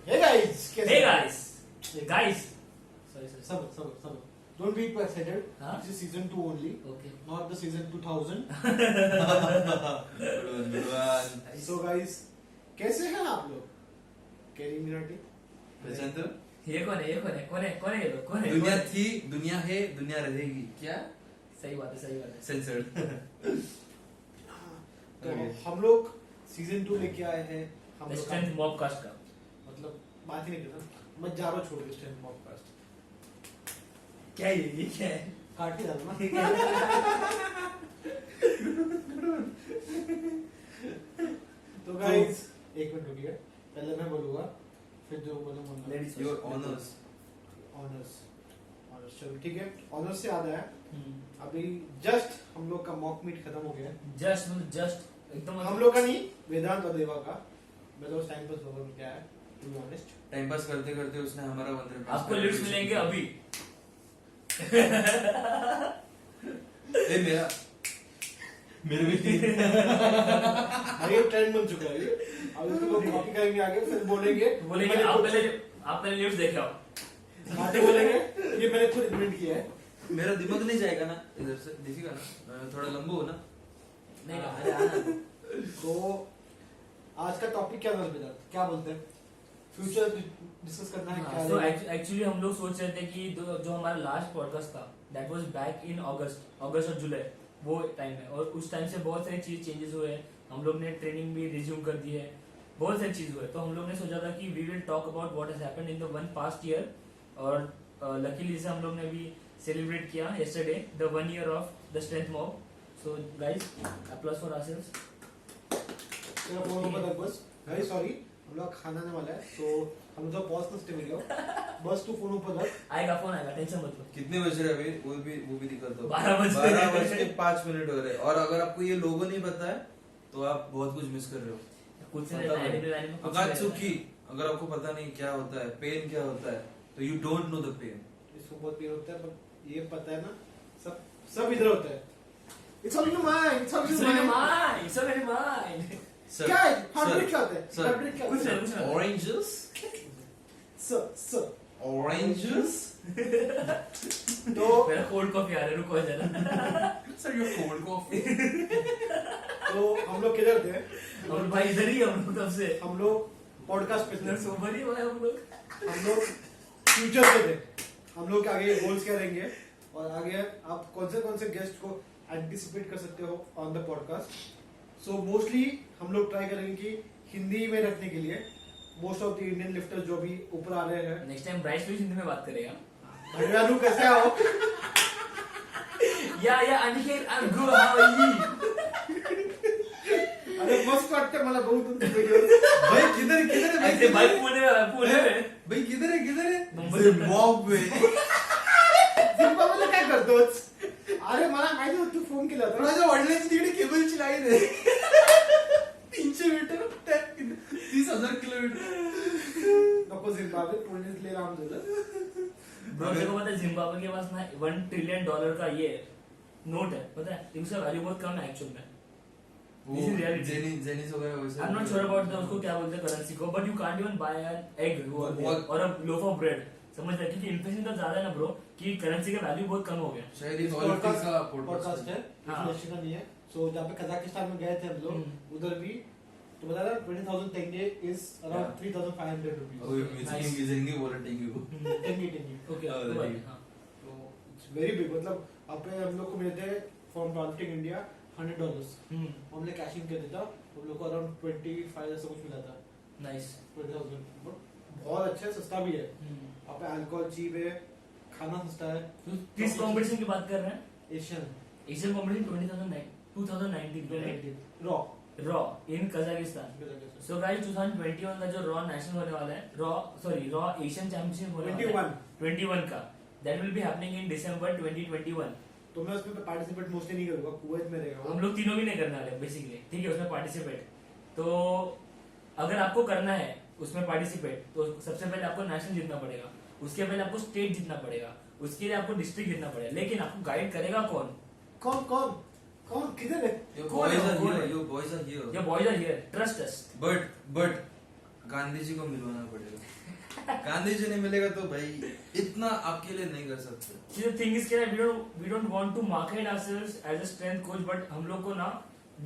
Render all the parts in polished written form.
Hey guys, Hey guys, guys. Sorry. Sabr. Don't be too excited. Huh? This is season 2 only, Okay. not the season 2000. Good one. So guys, कैसे हैं आप लोग? Carry Minati? पहचानते हो? ये कौन है ये लोग कौन है? दुनिया थी, दुनिया है, दुनिया रहेगी. क्या? सही बात है. सेंसर्ड. तो Okay. हम लोग सीजन 2 लेके आए हैं. हम The लोग strength mob cast का. मतलब बात ही नहीं करना. मैं जा रहा हूँ छोड़ के स्ट्रेंथ पॉडकास्ट. क्या ये क्या है? काट ही डालना. तो गाइस एक मिनट रुकिए. पहले मैं बोलूँगा, फिर जो बोलूँगा. Ladies Your first. honors. Honours चलो ठीक है. ऑनर्स से याद आया, अभी जस्ट हम लोग का मॉक मीट खत्म हो गया है. जस्ट एकदम हम लोग का नहीं, वेदांत और देवा का. मैं तो टाइम पास होगा क्या है, to be honest. Time pass करते करते उसने हमारा 100 आपको लिफ्ट मिलेंगे अभी. ए मेरे भी अरे ट्रेंड बन चुका है ये. अब इसको लोग कॉपी करेंगे आगे, फिर बोलेंगे आप पहले लिफ्ट देखे आओ. आगे बोलेंगे ये मैंने खुद इन्वेंट किया है. मेरा दिमाग नहीं जाएगा ना इधर से, दिखेगा ना, थोड़ा लंबा हो ना. नहीं अरे आना. तो आज का टॉपिक क्या था वेदांत, क्या बोलते हैं? फ्यूचर डिस्कस करना है क्या? तो एक्चुअली हम लोग सोच रहे थे कि जो हमारा लास्ट पॉडकास्ट था, दैट वाज बैक इन अगस्त और जुलाई, वो टाइम है. और उस टाइम से बहुत सारी चीज चेंजेस हुए हैं. हम लोग ने ट्रेनिंग भी रिज्यूम कर दी है, बहुत सारी चीज हुए. तो हम लोग ने सोचा था कि we will talk about what has happened in the one past year. और लकीली से हम लोग ने भी सेलिब्रेट किया yesterday the 1 year of the strength mob. So guys, applause for ourselves. तेरा फोन ऊपर रख बस. भाई सॉरी, हम लोग खाना आने वाला है, तो हम लोग पॉज कर सकते वीडियो. बस तू फोन ऊपर रख. आएगा फोन आएगा, टेंशन मत लो. कितने बज रहे हैं अभी? वो भी दिखा दो. 12:05 हो रहे हैं. और अगर आपको ये लोगो नहीं पता है तो आप बहुत कुछ मिस कर रहे हो. कुछ से नहीं. अगात्सुकी, अगर आपको पता नहीं क्या होता है, पेन क्या होता है, तो you don't know the pain. इसको बहुत पेन होता है, पर ये पता है ना, सब इधर होता है. It's all in mind, it's all in mind. It's already mine. क्या है? हार्ट ब्रेक क्या होता है? Sir. हार्ट ब्रेक क्या होता है? कुछ नहीं. Oranges? Sir Oranges? तो मेरा कोल्ड कॉफी आ रहा है, रुको जरा. Sir, your cold coffee. तो हम लोग किधर थे? और भाई इधर ही हम लोग तब से. हम लोग पॉडकास्ट पे थे. सोबर ही भाई हम लोग. हम लोग फ्यूचर पे थे. हम लोग आगे गोल्स क्या रहेंगे, और आगे आप कौन से गेस्ट को एंटिसिपेट कर सकते हो on the podcast. So mostly हम लोग ट्राई करेंगे कि हिंदी में रखने के लिए. Most of the Indian lifters जो भी ऊपर आ रहे हैं. नेक्स्ट टाइम ब्राइस भी हिंदी में बात करेगा. भगवानू कैसे आओ? या Aniket, I am good, how are you? अरे मस्त वाटते मला बहुत तुमचे व्हिडिओ. भाई किधर है ऐसे भाई पुणे में. भाई किधर है मुंबई में. मॉब में. जिम्बाब्वेला काय करतोस? अरे मला माहिती होतं तू फोन केला होता. माझ्या वडिलांची तिकडे केबलची लाईन आहे. 300 मीटर 30,000 किलोमीटर. नको जिम्बाब्वे, पुणे ले राम झालं. ब्रो देखो पता है जिम्बाब्वे के पास ना $1 ट्रिलियन का ये नोट है, पता है. उसका वैल्यू बहुत कम है एक्चुअल में. This is reality. जेनिस वगैरह वैसे. I'm not sure about उसको क्या बोलते हैं करेंसी को, but you can't even buy an egg और a loaf of bread. समझ रहे, क्योंकि इन्फ्लेशन तो ज्यादा है ना ब्रो, कि करेंसी का वैल्यू बहुत कम हो गया. शायद इस ऑलिम्पिक का पॉडकास्ट है, हाँ. इन्फ्लेशन का नहीं है. सो जहाँ पे कजाकिस्तान में गए थे हम लोग, उधर भी तो बता रहा 20,000 टेंगे इज अराउंड 3,500 रुपीस. टेंगे बोला टेंगे. टेंगे. ओके हाँ. तो इट्स वेरी बिग. मतलब अब पे हम लोग को मिले थे फ्रॉम ट्रांसपोर्टिंग इंडिया $100. हमने कैश इन कर दिया था. हम लोग को अराउंड 25 ऐसा कुछ मिला था. नाइस. 20,000 बहुत अच्छा है, सस्ता भी है. आप पे अल्कोहल चीप है, खाना सस्ता है. किस कंपटीशन की बात कर रहे हैं? एशियन कंपटीशन 2019 रॉ इन कजाकिस्तान. सो गाइस 2021 का जो रॉ नेशनल होने वाला है, रॉ एशियन चैंपियनशिप होने वाला है 21 का, that will be happening in December 2021. तो मैं उसमें पार्टिसिपेट मोस्टली नहीं करूंगा, कुवैत में रहेगा. हम लोग तीनों भी नहीं करने वाले बेसिकली, ठीक है, उसमें पार्टिसिपेट. तो अगर आपको करना है उसमें पार्टिसिपेट, तो सबसे पहले आपको नेशनल जीतना पड़ेगा, उसके पहले आपको स्टेट जीतना पड़ेगा, उसके लिए आपको डिस्ट्रिक्ट जीतना पड़ेगा. लेकिन आपको गाइड करेगा कौन? कौन किधर है? Your boys are here. Your boys are here. Trust us. But Gandhi ji को मिलवाना पड़ेगा। गांधी जी नहीं मिलेगा तो भाई इतना आपके लिए नहीं कर सकते। See, the thing is कि we don't want to market ourselves as a strength coach, but हम लोग को ना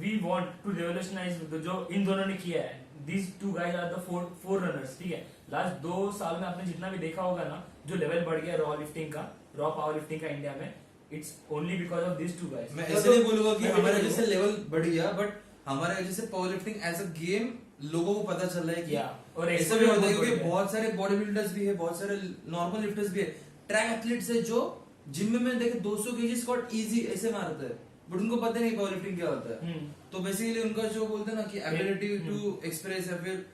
we want to revolutionize जो इन दोनों ने किया है। These two guys are the four runners, ठीक है। लास्ट 2 साल में आपने जितना भी देखा होगा ना, जो लेवल बढ़ गया रॉ लिफ्टिंग का, रॉ पावर लिफ्टिंग का इंडिया में, it's only because of this two guys. मैं ऐसे नहीं बोलूंगा कि हमारे जैसे लेवल बढ़ गया, बट हमारे जैसे powerlifting as a game लोगों को पता चल रहा है कि और ऐसा भी होता है, क्योंकि बहुत सारे बॉडी बिल्डर्स भी है, बहुत सारे नॉर्मल लिफ्टर्स भी है, ट्रैक एथलीट्स है जो जिम में देखे 200 केजी स्क्वाट इजी ऐसे मारते हैं, बट उनको पता नहीं पावर लिफ्टिंग क्या होता है। तो बेसिकली उनका जो बोलते हैं ना कि एबिलिटी टू एक्सप्रेस या फिर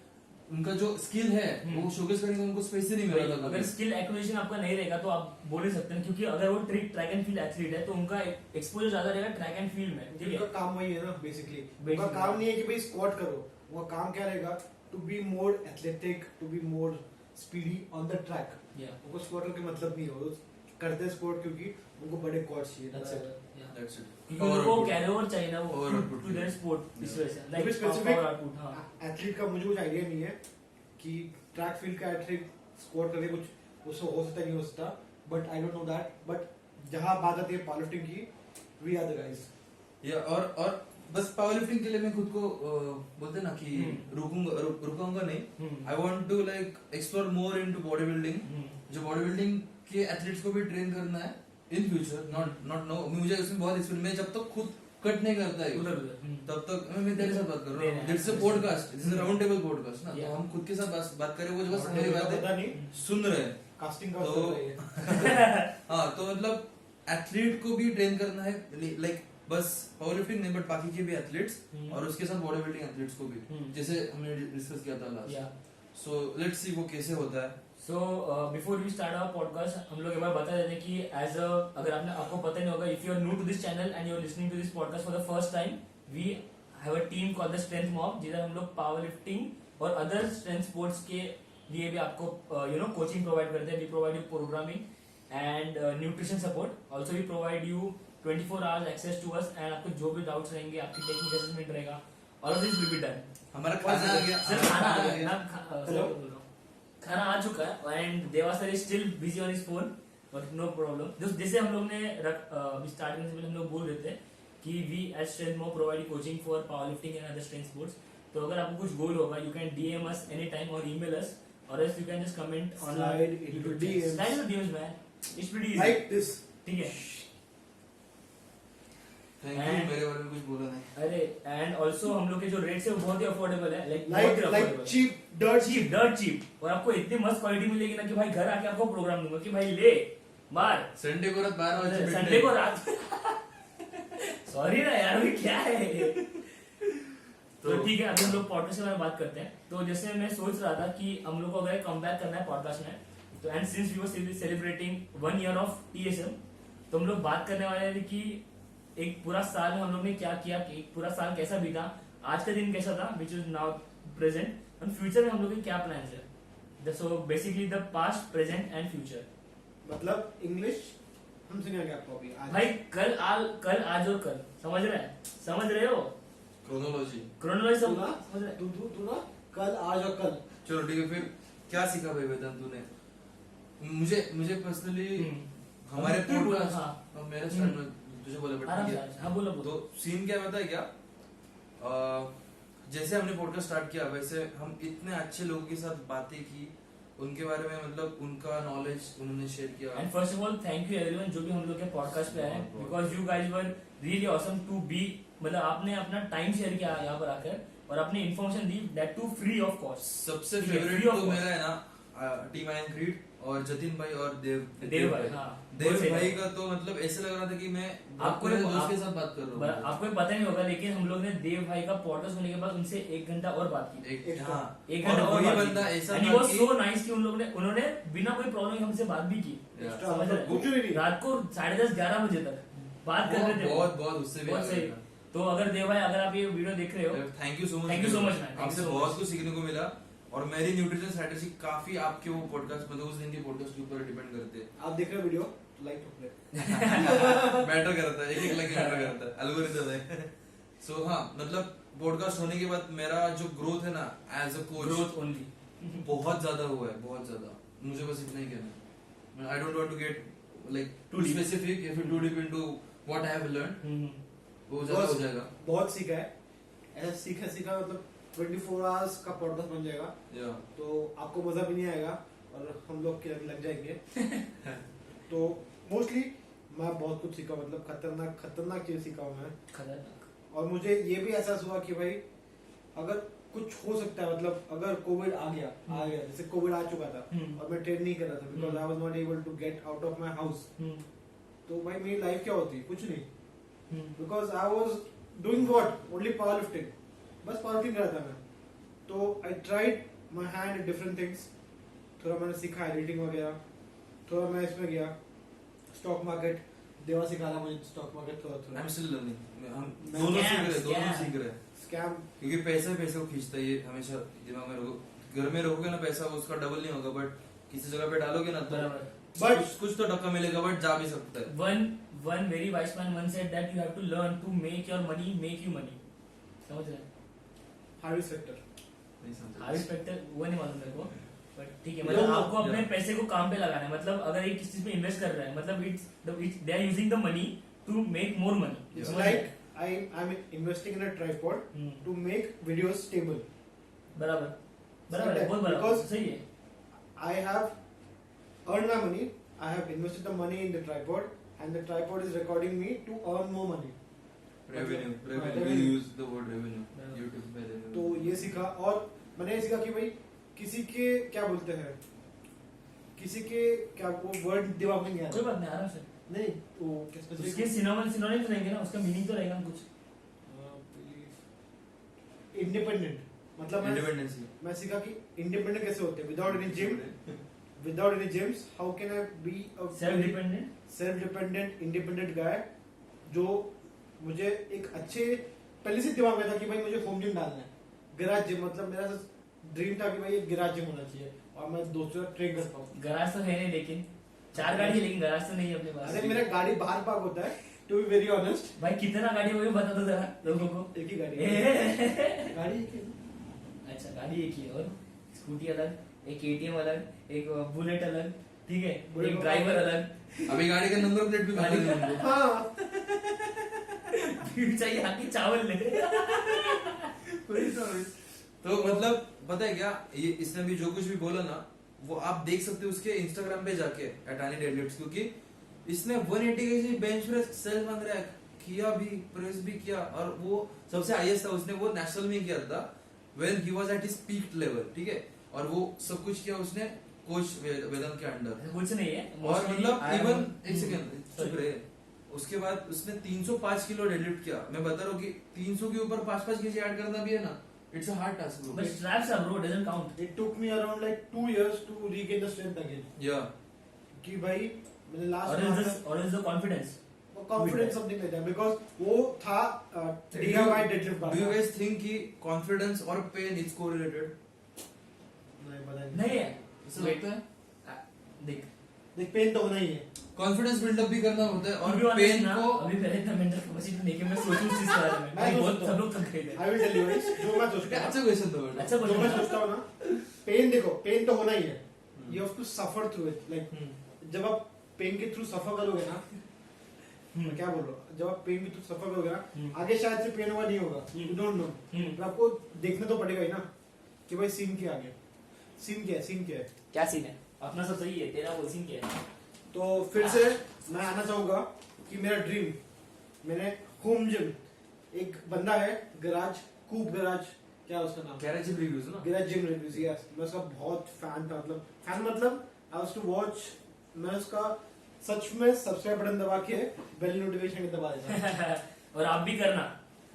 उनका जो स्किल है वो शोकेस करने का उनको स्पेस ही नहीं मिल रहा था। अगर स्किल एक्विजिशन आपका नहीं रहेगा तो आप बोल ही सकते हैं, क्योंकि अगर वो ट्रैक एंड फील्ड एथलीट है तो उनका एक्सपोजर ज्यादा रहेगा ट्रैक एंड फील्ड में, ठीक है। उनका काम वही है ना बेसिकली, उनका काम नहीं है कि भाई स्क्वाट करो, उनका काम क्या रहेगा, to be more athletic, to be more speedy on the track. उनको स्क्वाट करके मतलब नहीं हो, करते स्क्वाट क्योंकि उनको बड़े क्वाड्स चाहिए। That's it. क्योंकि उनको कैरी ओवर चाहिए ना वो टू देयर स्पोर्ट, इस वजह से लाइक स्पेसिफिक आउटपुट। हां, एथलीट का मुझे कुछ आइडिया नहीं है कि ट्रैक फील्ड का एथलीट स्क्वाट करके कुछ उससे हो सकता नहीं हो सकता, but I don't know that. But जहां बात आती है पावर लिफ्टिंग की, वी आर द गाइस। या और बस पावर लिफ्टिंग के लिए मैं खुद को बोलते हैं ना कि रुकूंगा नहीं। I want to like explore more into body building, जो बॉडी बिल्डिंग के एथलीट्स को भी ट्रेन करना है इन फ्यूचर। नॉट नो, मुझे उसमें बहुत एक्सपीरियंस, मैं जब तक खुद कट नहीं करता है उधर तब तक मैं तेरे साथ बात कर रहा हूँ। This is a podcast, this is a round table podcast ना, तो हम खुद के साथ बात करें, वो जो बस मेरी बातें सुन रहे हैं, कास्टिंग का तो हाँ, तो मतलब एथलीट को भी ट्रेन करना है, लाइक बस पावर लिफ्टिंग नहीं बट बाकी के भी एथलीट्स, और उसके साथ बॉडी बिल्डिंग एथलीट्स को भी, जैसे हमने डिस्कस किया था लास्ट। सो लेट्स सी वो कैसे होता है। So before we start our podcast, हम लोग एक बार बता देते हैं कि एज अ, अगर आपको पता नहीं होगा, if you are new to this channel and you are listening to this podcast for the first time, we have a team called the Strength Mob, जिधर हम लोग पावर लिफ्टिंग और अदर स्ट्रेंथ स्पोर्ट्स के लिए भी आपको coaching provide करते हैं। We provide you programming and nutrition support, also we provide you 24 hours access to us, and आपको जो भी डाउट्स रहेंगे, आपकी टेक्निकल असेसमेंट रहेगा, all of this will be done. हमारा खाना आ गया, सर खाना आ गया, खाना आ चुका है, and Deva sir is still busy on his phone, but no problem. जैसे हम लोग ने स्टार्टिंग से पहले हम लोग बोल रहे थे कि we as Strength Mob provide coaching for power lifting and other strength sports. तो अगर आपको कुछ गोल होगा, you can DM us any time और ईमेल अस, और else you can just comment on Slide into DMs. Slide into DMs man, it's pretty easy, like this. ठीक है। Thank you, मेरे बारे में कुछ बोला नहीं। अरे एंड ऑल्सो हम लोग के जो रेट्स है वो बहुत ही अफोर्डेबल है, like like cheap, dirt cheap, और आपको इतनी मस्त क्वालिटी मिलेगी ना कि भाई घर आके आपको प्रोग्राम दूंगा कि भाई ले मार संडे को रात 12 बजे, संडे को रात सॉरी ना यार, अभी क्या है। तो ठीक है, अभी हम लोग पॉडकास्ट के बारे में बात करते हैं। तो जैसे मैं सोच रहा था कि हम लोग को अगर कम बैक करना है पॉडकास्ट में, तो and since we were celebrating 1 year of TSM, तो हम लोग बात करने वाले थे कि एक पूरा साल में हम लोग ने क्या किया, कि एक पूरा साल कैसा बीता, आज का दिन कैसा था, विच इज नाउ प्रेजेंट, और फ्यूचर में हम लोग के क्या प्लान्स है। So basically the past, present and future. मतलब इंग्लिश हम सुनेंगे आपको अभी आज। भाई कल आज और कल, समझ रहे हो क्रोनोलॉजी समझ रहे। तू ना कल, आज और कल। चलो ठीक है, फिर क्या सीखा भाई वेदांत तूने? मुझे पर्सनली हमारे पॉडकास्ट, मेरे स्टार्ट में तुझे बोला बेटा, हाँ बोलो। तो सीन क्या पता है क्या, जैसे हमने पॉडकास्ट स्टार्ट किया वैसे हम इतने अच्छे लोगों के साथ बातें की, उनके बारे में मतलब उनका नॉलेज उन्होंने शेयर किया। And first of all thank you everyone जो भी हम लोग के पॉडकास्ट पे आए, because you guys were really awesome to be, मतलब आपने अपना टाइम शेयर किया यहाँ पर आकर और आपने इन्फॉर्मेशन दी, that too free of cost. सबसे फेवरेट तो मेरा है ना टीम आयन क्रीड और जतिन भाई और देव भाई। हाँ, देव भाई का तो मतलब ऐसे लग रहा था कि मैं आपको दोस्त के साथ बात कर रहा हूँ। आपको पता नहीं होगा, लेकिन हम लोग ने देव भाई का पॉडकास्ट होने के बाद उनसे 1 घंटा और बात की। एक घंटा और और बंदा ऐसा था कि सो नाइस कि उन्होंने बिना कोई प्रॉब्लम हमसे बात भी की, समझ रहे, रात को 10:30 11 बजे तक बात कर रहे थे। बहुत उससे बहुत सही। तो अगर देव भाई, अगर आप ये वीडियो देख रहे हो, thank you so much man, आपसे बहुत कुछ सीखने को मिला, और मेरी न्यूट्रिशन स्ट्रेटजी काफी आपके वो पॉडकास्ट मतलब उस दिन के पॉडकास्ट के ऊपर डिपेंड करते हैं। आप देख रहे हो वीडियो तो लाइक ठोक मैटर करता है, एक लाइक मैटर करता है, एल्गोरिथम है। सो हाँ, मतलब पॉडकास्ट होने के बाद मेरा जो ग्रोथ है ना as a coach growth only बहुत ज्यादा हुआ है, बहुत ज्यादा। मुझे बस इतना ही कहना है। I don't want to get like Too too deep. Specific, if you too deep into what I have learn वो ज्यादा हो जाएगा। बहुत सीखा है, ऐसा सीखा मतलब 24 आवर्स का पॉडकास्ट बन जाएगा, या तो आपको मजा भी नहीं आएगा और हम लोग के लग जाएंगे। तो मोस्टली मैं बहुत कुछ सीखा, मतलब खतरनाक चीज सीखा हूँ मैं। खतरनाक। और मुझे ये भी एहसास हुआ कि भाई अगर कुछ हो सकता है, मतलब अगर कोविड आ गया जैसे कोविड आ चुका था और मैं ट्रेन नहीं कर रहा था because I was not able to get out of my house, तो भाई मेरी लाइफ क्या होती, कुछ नहीं, because I was doing what only powerlifting, बस पावर लिफ्टिंग कर रहा था मैं। तो I tried my hand in different things, थोड़ा मैंने सीखा एडिटिंग वगैरह, थोड़ा मैं इसमें गया स्टॉक मार्केट, देवा सिखा रहा मुझे स्टॉक मार्केट थोड़ा आई एम स्टिल लर्निंग। हम मैं- दोनों सीख Scam, रहे हैं, दोनों scam. सीख रहे हैं, स्कैम। क्योंकि पैसे को खींचता है, ये हमेशा दिमाग में रखो। घर में रखोगे ना पैसा उसका डबल नहीं होगा, बट किसी जगह पे डालोगे ना तो बराबर। But- कुछ तो टक्का मिलेगा, बट जा भी सकता है। One very wise man once said that you have to learn to make your money make you money. समझ रहे हैं? Harvest sector. नहीं समझा। हार्वेस्ट फैक्टर वो नहीं मालूम मेरे को, बट ठीक है, No, मतलब no, आपको अपने yeah. पैसे को काम पे लगाना है। मतलब अगर ये किसी चीज में इन्वेस्ट कर रहा है, मतलब they are using the money to make more money. It's like I'm investing in a tripod to make videos stable. बराबर बराबर है, Because- बहुत बराबर, सही है। I have earned my money. I have invested the money in the tripod, and the tripod is recording me to earn more money. Revenue, we revenue. use the word revenue. Yeah. YouTube में revenue. तो ये सीखा, और मैंने ये सीखा कि भाई किसी के क्या बोलते हैं, किसी के क्या वो वर्ड दिमाग में नहीं आ कोई रहा। बात नहीं, आराम से। नहीं वो क्या उसके specific- सिनोनिम्स रहेंगे ना, उसका मीनिंग तो रहेगा ना कुछ। इंडिपेंडेंट, मतलब Independence. मैं सीखा कि इंडिपेंडेंट कैसे होते हैं without any gym, without any gyms. How can I be a self dependent. Self dependent independent guy, जो मुझे एक अच्छे पहले से दिमाग में था कि भाई मुझे होम जिम डालना है, गैराज जिम, मतलब मेरा ड्रीम था कि भाई एक गैराज जिम होना चाहिए और मैं दोस्तों से ट्रेन करता हूँ। गराज तो है नहीं, लेकिन 4 गाड़ी है, लेकिन गराज तो नहीं है अपने पास। अरे मेरा गाड़ी बाहर पार्क होता है, टू बी वेरी ऑनेस्ट। भाई कितना गाड़ी है वो भी बता दो जरा लोगों को। एक ही गाड़ी ए- गाड़ी एक ही है। अच्छा, गाड़ी एक ही है, और स्कूटी अलग, एक एटीएम अलग, एक बुलेट अलग, ठीक है, बुलेट एक को- ड्राइवर अलग। अभी गाड़ी का नंबर प्लेट भी बता देंगे उनको। हाँ फिर चाहिए आके चावल ले। तो मतलब पता है क्या, ये इसने भी जो कुछ भी बोला ना वो आप देख सकते हो उसके इंस्टाग्राम पे जाके अटानी डेडलिफ्ट्स, क्योंकि इसने 180 केजी बेंच प्रेस सेल्फ बन रहा किया भी, प्रेस भी किया, और वो सबसे हाईएस्ट था, उसने वो नेशनल में किया था when he was at his peak level, ठीक है। और वो सब कुछ किया उसने कोच वेदांत के अंडर। कुछ नहीं है और मतलब इवन एक Sorry. सेकंड चुप रहे, उसके बाद उसने 305 किलो डेडलिफ्ट किया। मैं बता रहा हूँ कि 300 के ऊपर 5-5 केजी ऐड करना भी है ना, it's a hard task bro. But straps are bro, doesn't count. It took me around like 2 years to regain the strength again. या कि भाई मैंने और is the confidence. Confidence something like that, because वो था DIY deadlift do you guys think कि confidence और pen is correlated? नहीं पता नहीं है, ऐसा लगता है? देख देख पेन तो होना ही है। कॉन्फिडेंस बिल्डअप भी करना होता है, और और पेन को अभी पहले इतना मेंटल कैपेसिटी नहीं कि मैं सोचूं इस चीज के बारे में। मैं भाई बहुत सोचता सब हूँ। लोग थक गए थे। I will tell you guys जो मैं सोचता हूँ, अच्छा क्वेश्चन था बेटा। अच्छा जो मैं बोलो। सोचता हूँ ना, पेन देखो, पेन तो होना ही है, you have to suffer through it. Like जब आप पेन के थ्रू सफर करोगे ना, मैं क्या बोल रहा हूँ, जब आप पेन के थ्रू सफर करोगे ना, आगे शायद से पेन होगा नहीं होगा, यू डोंट नो, तो आपको देखना तो पड़ेगा ही ना कि भाई सीन क्या आगे, सीन क्या है, सीन क्या है। क्या सीन है? अपना सब सही है, तेरा वो सीन क्या है? तो फिर से मैं आना चाहूंगा कि मेरा ड्रीम, मैंने होम जिम, एक बंदा है गराज, कूप गराज, क्या है उसका नाम, गैरेज रिव्यूज ना। गराज जिम रिव्यूज, यस, मैं उसका बहुत फैन था, मतलब फैन मतलब आई वाज टू वॉच, मैं उसका सच में सब्सक्राइब बटन दबा के बेल नोटिफिकेशन दबा देता। और आप भी करना,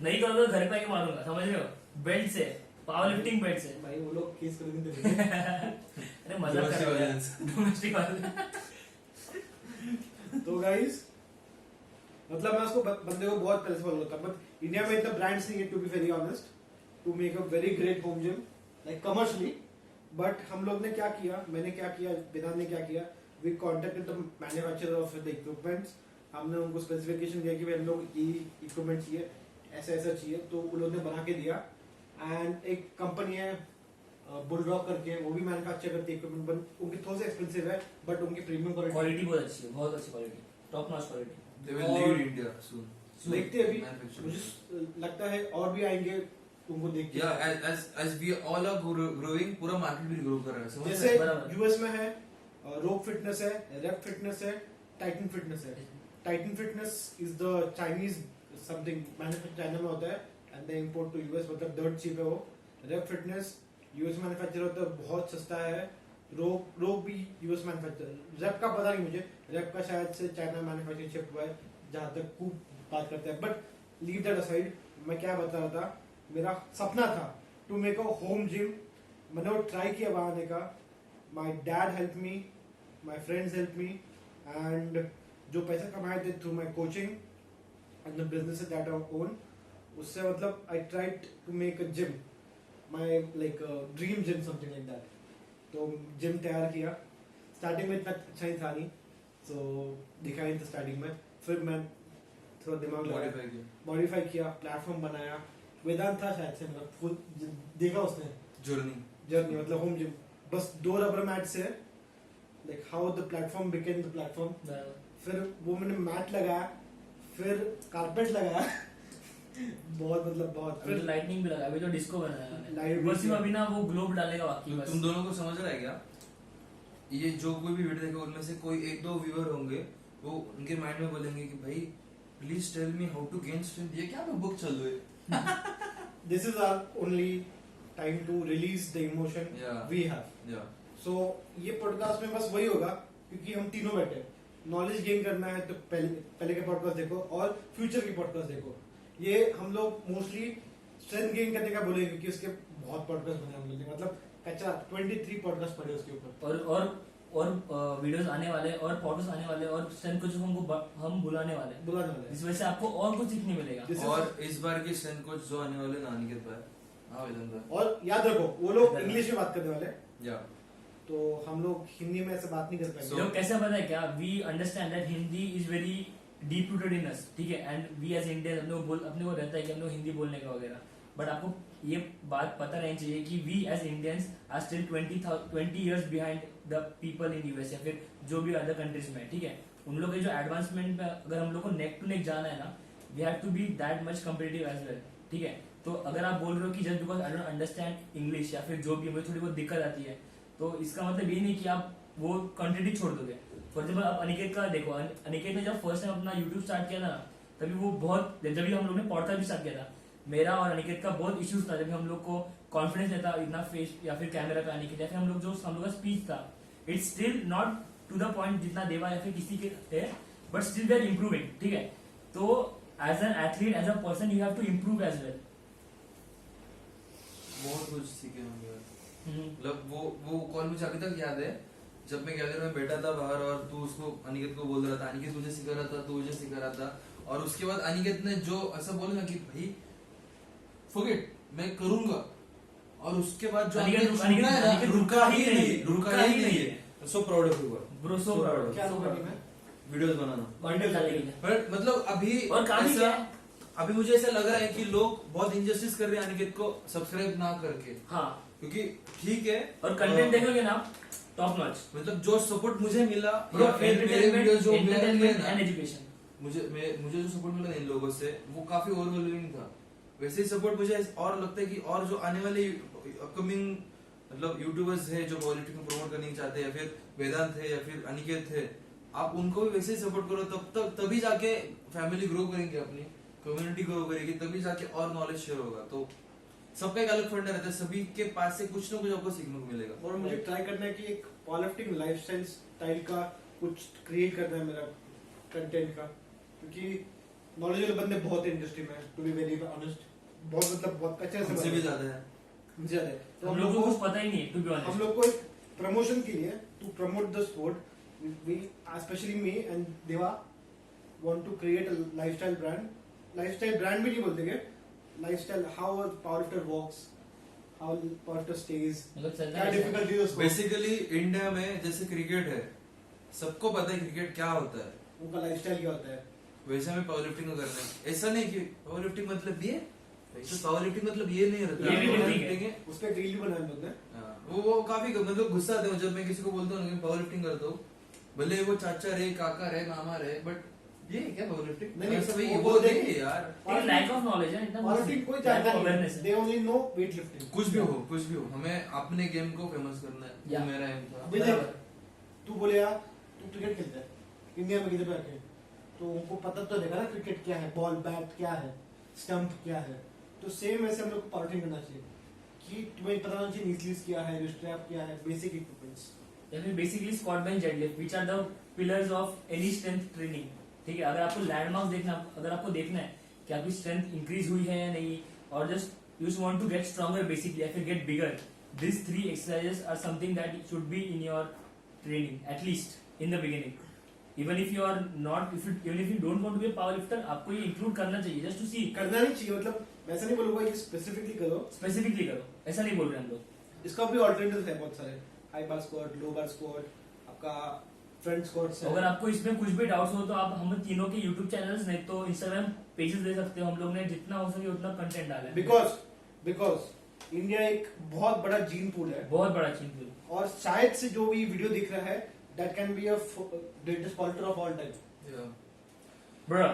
नहीं करो तो घर पे आके मारूंगा, समझ रहे हो? बेल्ट से, पावर लिफ्टिंग बेल्ट से। भाई वो लोग केस कर देंगे। अरे मजाक कर रहा है, डोमेस्टिक वायलेंस। तो गाइस मतलब मैं उसको बंदे को बहुत पहले से फॉलो करता हूं, बट इंडिया में इतना ब्रांड्स नहीं है to be very honest, to make a very great home gym like commercially. But हम लोग ने क्या किया, मैंने क्या किया, वेदांत ने क्या किया, we contacted the manufacturer of the equipments, हमने उनको स्पेसिफिकेशन दिया कि भाई हम लोग ये इक्विपमेंट चाहिए, ऐसा ऐसा चाहिए, तो उन लोगों ने बना के दिया। एंड एक कंपनी है बुलरॉक करके, वो भी मैन्युफैक्चर करती है इक्विपमेंट, बट उनकी थोड़ी सी एक्सपेंसिव है, बट उनकी प्रीमियम क्वालिटी बहुत अच्छी है, बहुत अच्छी quality, top notch quality. They will और- lead India soon. देखते हैं अभी, Manufacturing. मुझे लगता है और भी आएंगे उनको देख के। Yeah, as we all are growing, पूरा मार्केट भी ग्रो कर रहा है, समझ जैसे रहे हैं? बराबर। यूएस में है रोप फिटनेस है, रेप फिटनेस है, टाइटन फिटनेस है। Titan fitness is the Chinese something, manufacture China में होता है and they import to US, मतलब थर्ड चीप है वो। रेप फिटनेस यूएस मैन्युफैक्चर होता है, बहुत सस्ता है। रोप भी यूएस मैन्युफैक्चर। रेप का पता नहीं मुझे, रेप का शायद से चाइना मैन्युफैक्चरिंग शिफ्ट हुआ है, जहां तक खूब बात करते हैं। बट लीव दैट असाइड, मैं क्या बता रहा था, मेरा सपना था to make a home gym. मैंने वो ट्राई किया बनाने का, my dad help me, my friends help me, and जो पैसा कमाए थे through my coaching and the business that I own, उससे मतलब I tried to make a gym, my like dream gym, something like that. तो gym तैयार किया, starting में इतना अच्छा ही था नहीं, सो दिखाई नहीं था स्टार्टिंग में। फिर मैं थोड़ा दिमाग लगाया, Modify किया. मॉडिफाई किया, प्लेटफॉर्म बनाया। वेदांत था शायद से, मतलब खुद देखा उसने Journey. जर्नी, मतलब होम जिम, बस 2 रबर मैट से, like how the platform became the platform. फिर वो मैंने मैट लगाया, फिर कारपेट लगाया बहुत मतलब बहुत। अभी तो लाइटनिंग भी लगा, अभी तो डिस्को बनाया Light मैंने, भी बस किया। अभी ना वो ग्लोब डालेगा बाकी बस। तुम दोनों को समझ रहा है क्या? ये जो कोई भी वीडियो देखेगा उनमें से कोई 1-2 व्यूअर होंगे, वो उनके माइंड में बोलेंगे कि भाई please tell me how to gain strength. ये क्या मैं बुक चल रही है? This is our only time to release the emotion Yeah. We have. या सो ये पॉडकास्ट में बस वही होगा, क्योंकि हम तीनों बैठे, नॉलेज गेन करना है तो पहले के पॉडकास्ट देखो और फ्यूचर की पॉडकास्ट देखो। ये हम लोग मोस्टली स्ट्रेंथ गेन करने का बोलेंगे, क्योंकि उसके बहुत पॉडकास्ट बने हम लोग ने, मतलब कच्चा 23 पॉडकास्ट पड़े उसके ऊपर। और वीडियोस आने वाले और पॉडकास्ट आने वाले और स्ट्रेंथ कोच हम बुलाने वाले हैं, बुलाने वाले इस वजह से आपको और कुछ सीखने मिलेगा। This is- और इस बार के स्ट्रेंथ कोच जो आने वाले ना अनिकेत भाई, हाँ वेदांत भाई। और याद रखो वो लोग इंग्लिश में बात करने वाले हैं, या तो हम लोग हिंदी में ऐसे बात नहीं कर पाएंगे। लोग कैसे पता है क्या, we understand that Hindi is very deep rooted in us, ठीक है, एंड वी एज इंडियन अपने को रहता है कि हम लोग हिंदी बोलने का वगैरह, बट आपको ये बात पता रहनी चाहिए कि we as Indians are still 20 years behind the people in US या फिर जो भी अदर कंट्रीज में, ठीक है। उन लोग के जो एडवांसमेंट में अगर हम लोग को नेक टू नेक जाना है ना, we have to be that much competitive as well, ठीक है। तो अगर आप बोल रहे हो कि just because I don't understand English या फिर जो भी मुझे थोड़ी बहुत दिक्कत आती है, तो इसका मतलब ये नहीं कि आप वो कंट्री छोड़ दोगे। फॉर एग्जाम्पल आप अनिकेत का देखो, अनिकेत ने जब फर्स्ट टाइम अपना यूट्यूब स्टार्ट किया था ना, तभी वो बहुत, जब भी हम लोग ने पॉडकास्ट भी स्टार्ट किया था, मेरा और अनिकेत का बहुत इश्यूज था, जब हम लोग को कॉन्फिडेंस नहीं था इतना फेस या फिर कैमरा पे आने के लिए, या फिर हम लोग का स्पीच था, it's still not to the point जितना देवा या फिर किसी के है, but still we are improving, ठीक है। तो as an athlete, as a person, you have to improve as well. बहुत कुछ सीखे होंगे यार। मतलब वो कॉल मुझे अभी तक याद है, जब मैं गैलरी में बैठा था बाहर और तू उसको अनिकेत को बोल रहा था, अनिकेत तुझे सिखा रहा था, तू मुझे सिखा रहा था, और उसके बाद अनिकेत ने जो ऐसा बोला ना कि भाई फॉरगेट मैं करूंगा, और उसके बाद जो अनिकेत रुका ही नहीं है। So proud of you bro, so proud. क्या रोका नहीं मैं? वीडियोस बनाना। Videos डालेंगे। बट मतलब अभी और काम ही ऐसा- क्या है? अभी मुझे ऐसा लग रहा है कि लोग बहुत इनजस्टिस कर रहे हैं अनिकेत को सब्सक्राइब ना करके, हाँ, क्योंकि ठीक है और कंटेंट देखोगे ना टॉप नॉच, मतलब जो सपोर्ट मुझे मिला ब्रो, या मेरे वीडियो जो मेरे लिए एंटरटेनमेंट ना, एंड एजुकेशन, मुझे जो सपोर्ट मिला इन लोगों से वो काफी ओवरवेलमिंग था। वैसे ही सपोर्ट मुझे और लगता है कि और जो आने वाले अपकमिंग मतलब यूट्यूबर्स है जो पॉलिटिक्स को प्रमोट करने चाहते हैं, या फिर वेदांत है या फिर अनिकेत है, आप उनको भी वैसे ही सपोर्ट करो, तभी जाके फैमिली ग्रो करेंगे, अपनी कम्युनिटी ग्रो करेगी, तभी जाके और नॉलेज शेयर होगा। तो सबका एक अलग फंडा रहता है, सभी के पास से कुछ ना कुछ आपको सीखने को मिलेगा। और मुझे ट्राई करना है कि एक पावरलिफ्टिंग लाइफस्टाइल स्टाइल का कुछ क्रिएट करना है मेरा कंटेंट का, क्योंकि नॉलेजेबल बंदे बहुत इंडस्ट्री में, टू बी वेरी ऑनेस्ट, बहुत मतलब बहुत अच्छे से हमसे भी ज्यादा है। मुझे ज्यादा है। तो हम लोग को कुछ पता ही नहीं है, टू बी हम ऑनेस्ट। लोग को एक प्रमोशन के लिए to promote the sport, we specially me and Deva want to create a lifestyle brand भी नहीं बोलते कि lifestyle, how a powerlifter walks, how powerlifter stays, मतलब चलता क्या है डिफिकल्टीज उसको, बेसिकली इंडिया में जैसे क्रिकेट है, सबको पता है क्रिकेट क्या होता है, उनका लाइफस्टाइल क्या होता है। वैसे हमें पावर लिफ्टिंग का करना है। ऐसा नहीं कि पावर लिफ्टिंग मतलब ये, पावर लिफ्टिंग मतलब ये नहीं रहता। ये भी पावर ठीक है। लिफ्टिंग है, उस पर रील भी बनाया हम लोग ने। हाँ, वो काफी मतलब गुस्सा आते हैं जब मैं किसी को बोलता हूँ कि पावर लिफ्टिंग करता हूँ, भले वो चाचा रहे, काका रहे, मामा रहे, बट ये क्या पावर लिफ्टिंग? नहीं, नहीं, ऐसा भाई वो वो बोलते नहीं हैं है यार। एक लैक ऑफ नॉलेज है, इतना पॉलिटिक्स कोई जानता नहीं, they only know weight lifting. कुछ भी हो, हमें अपने गेम को फेमस करना है, या। वो मेरा एम था। अभी देख, तू बोले यार तू क्रिकेट खेलता है इंडिया में, किधर पे आके तो उनको पता तो रहेगा ना क्रिकेट क्या है, बॉल बैट क्या है, स्टंप क्या है। तो सेम वैसे हम लोग को पावरलिफ्टिंग करना चाहिए कि तुम्हें पता होना चाहिए नी स्लीव्स क्या है, स्ट्रैप क्या है, बेसिक इक्विपमेंट्स। या फिर basically squat bench deadlift which are the pillars of any strength training. ठीक है, अगर आपको लैंडमार्क्स देखना, अगर आपको देखना है कि आपकी स्ट्रेंथ इंक्रीज हुई है या नहीं, और just you want to get stronger basically या फिर get bigger, this 3 exercises are something that should be in your training at least in the beginning. Even if you are not, even if you don't want to be a power lifter, आपको ये include करना चाहिए just to सी। करना नहीं चाहिए, मतलब वैसा नहीं बोलूंगा कि स्पेसिफिकली करो, स्पेसिफिकली करो, ऐसा नहीं बोल रहे हम लोग। इसका भी ऑल्टरनेटिव है बहुत सारे, हाई बार स्क्वाट, लो बार स्क्वाट, आपका फ्रंट स्क्वाट। अगर आपको इसमें कुछ भी डाउट्स हो तो आप हम तीनों के यूट्यूब चैनल्स नहीं तो इंस्टाग्राम पेजेस दे सकते हो, हम लोग ने जितना हो सके उतना कंटेंट डाला है। बिकॉज इंडिया एक बहुत बड़ा जीन पूल है, बहुत बड़ा चीज। और शायद से जो भी वीडियो दिख रहा है that can be a greatest politer of all time. Bro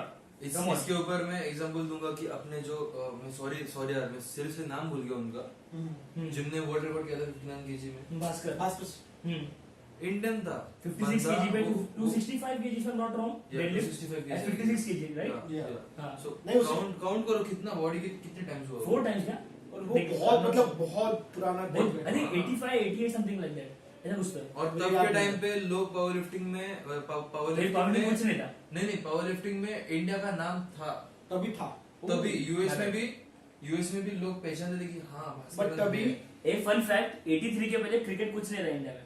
इसके ऊपर मैं एग्जांपल दूंगा कि अपने जो मैं सॉरी यार, मैं सिर्फ से नाम भूल गया उनका, जिनने वर्ल्ड रिकॉर्ड किया था 59 केजी में, भास्कर भास्कर इंडियन था, 56 केजी पे 265 KG if I am not wrong, deadlift 265 kg, 56 KG right. Yeah. हां सो नहीं, उसे- काउंट करो कितना बॉडी के कितने टाइम्स हुआ 4 टाइम्स क्या, और वो बहुत मतलब बहुत पुराना आई goal है। थिंक 85 88 समथिंग लाइक दैट, ऐसा कुछ था। और तब के टाइम पे लोग पावर लिफ्टिंग में पावर ये पावर में कुछ नहीं था। नहीं पावर लिफ्टिंग में इंडिया का नाम था तभी था, तभी, यूएस में भी लोग पहचानते थे कि हाँ बट तभी एक फन फैक्ट, 83 के पहले क्रिकेट कुछ नहीं था इंडिया में।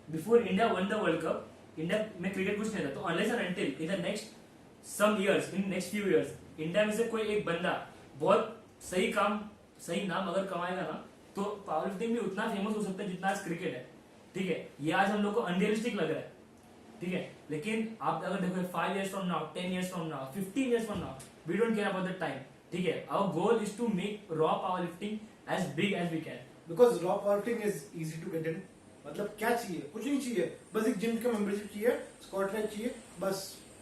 Before India won the world cup, India में क्रिकेट कुछ नहीं था। तो unless and until in the next some years, in next few years, India में से कोई एक बंदा बहुत सही काम, सही नाम अगर कमाएगा ना, तो पावर लिफ्टिंग भी उतना फेमस हो सकता है जितना आज क्रिकेट है। ठीक है, ये आज हम लोग को अनरियलिस्टिक लग रहा है, ठीक है, लेकिन आप अगर देखो 5 years from now, 10 years from now, 15 years from now, we don't care about the time. ठीक है, our goal is to make raw powerlifting as big as we can. Because raw powerlifting is easy to get in. मतलब क्या चाहिए, कुछ नहीं चाहिए, बस एक जिम का मेंबरशिप चाहिए, स्क्वाट रैक चाहिए, बस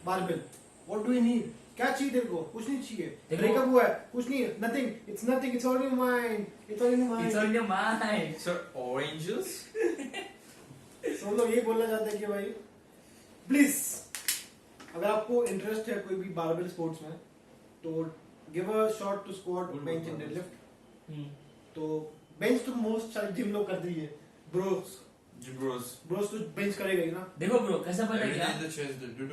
barbell. What do you need? क्या चाहिए तेरे को? कुछ नहीं चाहिए। देखो- ब्रेकअप हुआ है, कुछ नहीं है, nothing, it's all in mind, it's all in It's mind. all in your mind. Sir oranges तो हम लोग ये बोलना चाहते हैं कि भाई प्लीज, अगर आपको इंटरेस्ट है कोई भी बारबेल स्पोर्ट्स में, तो give a shot to squat, bench and deadlift. Hmm. तो बेंच तो मोस्ट सारे जिम लोग करते ही है, ब्रोस तो बेंच करेगा ही ना। देखो ब्रो, कैसा पता है क्या,